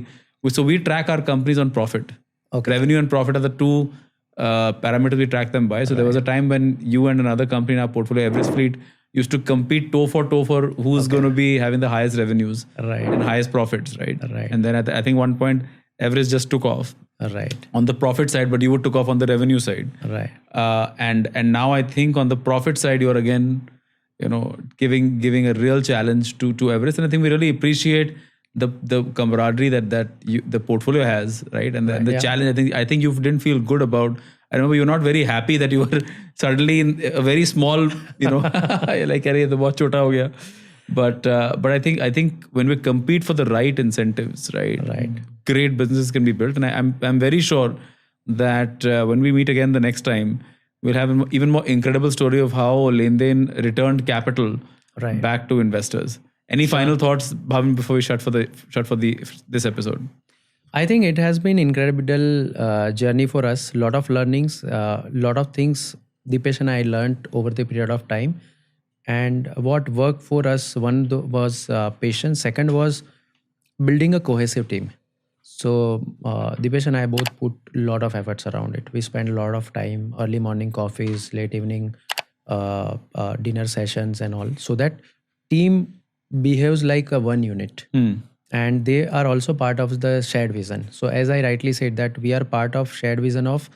so we track our companies on profit. Okay. Revenue and profit are the two parameters we track them by. So there was a time when you and another company in our portfolio, Everest Fleet, used to compete toe for who's going to be having the highest revenues and highest profits, right? And then I think one point, Everest just took off on the profit side, but you took off on the revenue side. And now I think on the profit side, you're again, giving a real challenge to Everest. And I think we really appreciate the camaraderie that the portfolio has, right? And the challenge, I think you didn't feel good about. I remember you're not very happy that you were suddenly in a very small, like the bahut chota ho gaya. But I think when we compete for the right incentives, right, great businesses can be built. And I'm very sure that when we meet again the next time, we'll have an even more incredible story of how LenDen returned capital back to investors. Any final thoughts, Bhavin, before we shut for this episode? I think it has been incredible journey for us. Lot of learnings, lot of things Deepesh and I learned over the period of time. And what worked for us, one was patience. Second was building a cohesive team. So Deepesh and I both put a lot of efforts around it. We spent a lot of time, early morning coffees, late evening dinner sessions and all. So that team behaves like a one unit, and they are also part of the shared vision. So as I rightly said, that we are part of shared vision of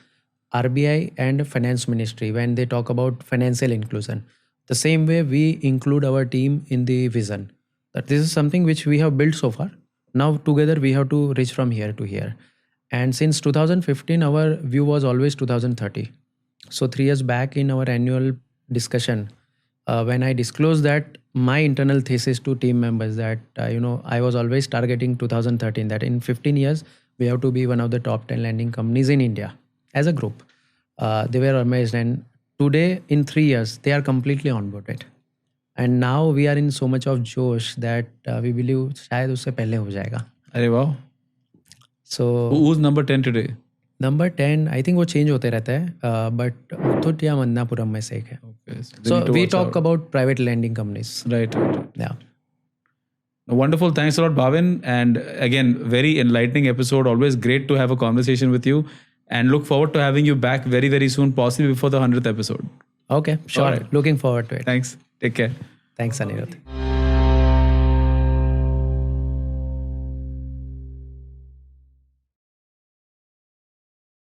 RBI and Finance Ministry when they talk about financial inclusion. The same way we include our team in the vision, that this is something which we have built so far. Now together we have to reach from here to here. And since 2015, our view was always 2030. So 3 years back in our annual discussion, when I disclosed that my internal thesis to team members that, I was always targeting 2013 that in 15 years, we have to be one of the top 10 lending companies in India as a group. They were amazed. And today, in 3 years, they are completely onboarded. And now we are in so much of josh that we believe शायद उससे पहले हो जाएगा. अरे वाह. So Who's number 10 today? number 10, I think वो change होते रहता है, but मुथूट या मन्नापुरम में से एक है. Okay, So need to we watch talk out. about private lending companies. Right. Yeah. Wonderful. Thanks a lot, Bhavin. And again, very enlightening episode. Always great to have a conversation with you. And look forward to having you back very, very soon, possibly before the 100th episode. Okay, sure. All right. Looking forward to it. Thanks. Take care. Thanks, Anirudh.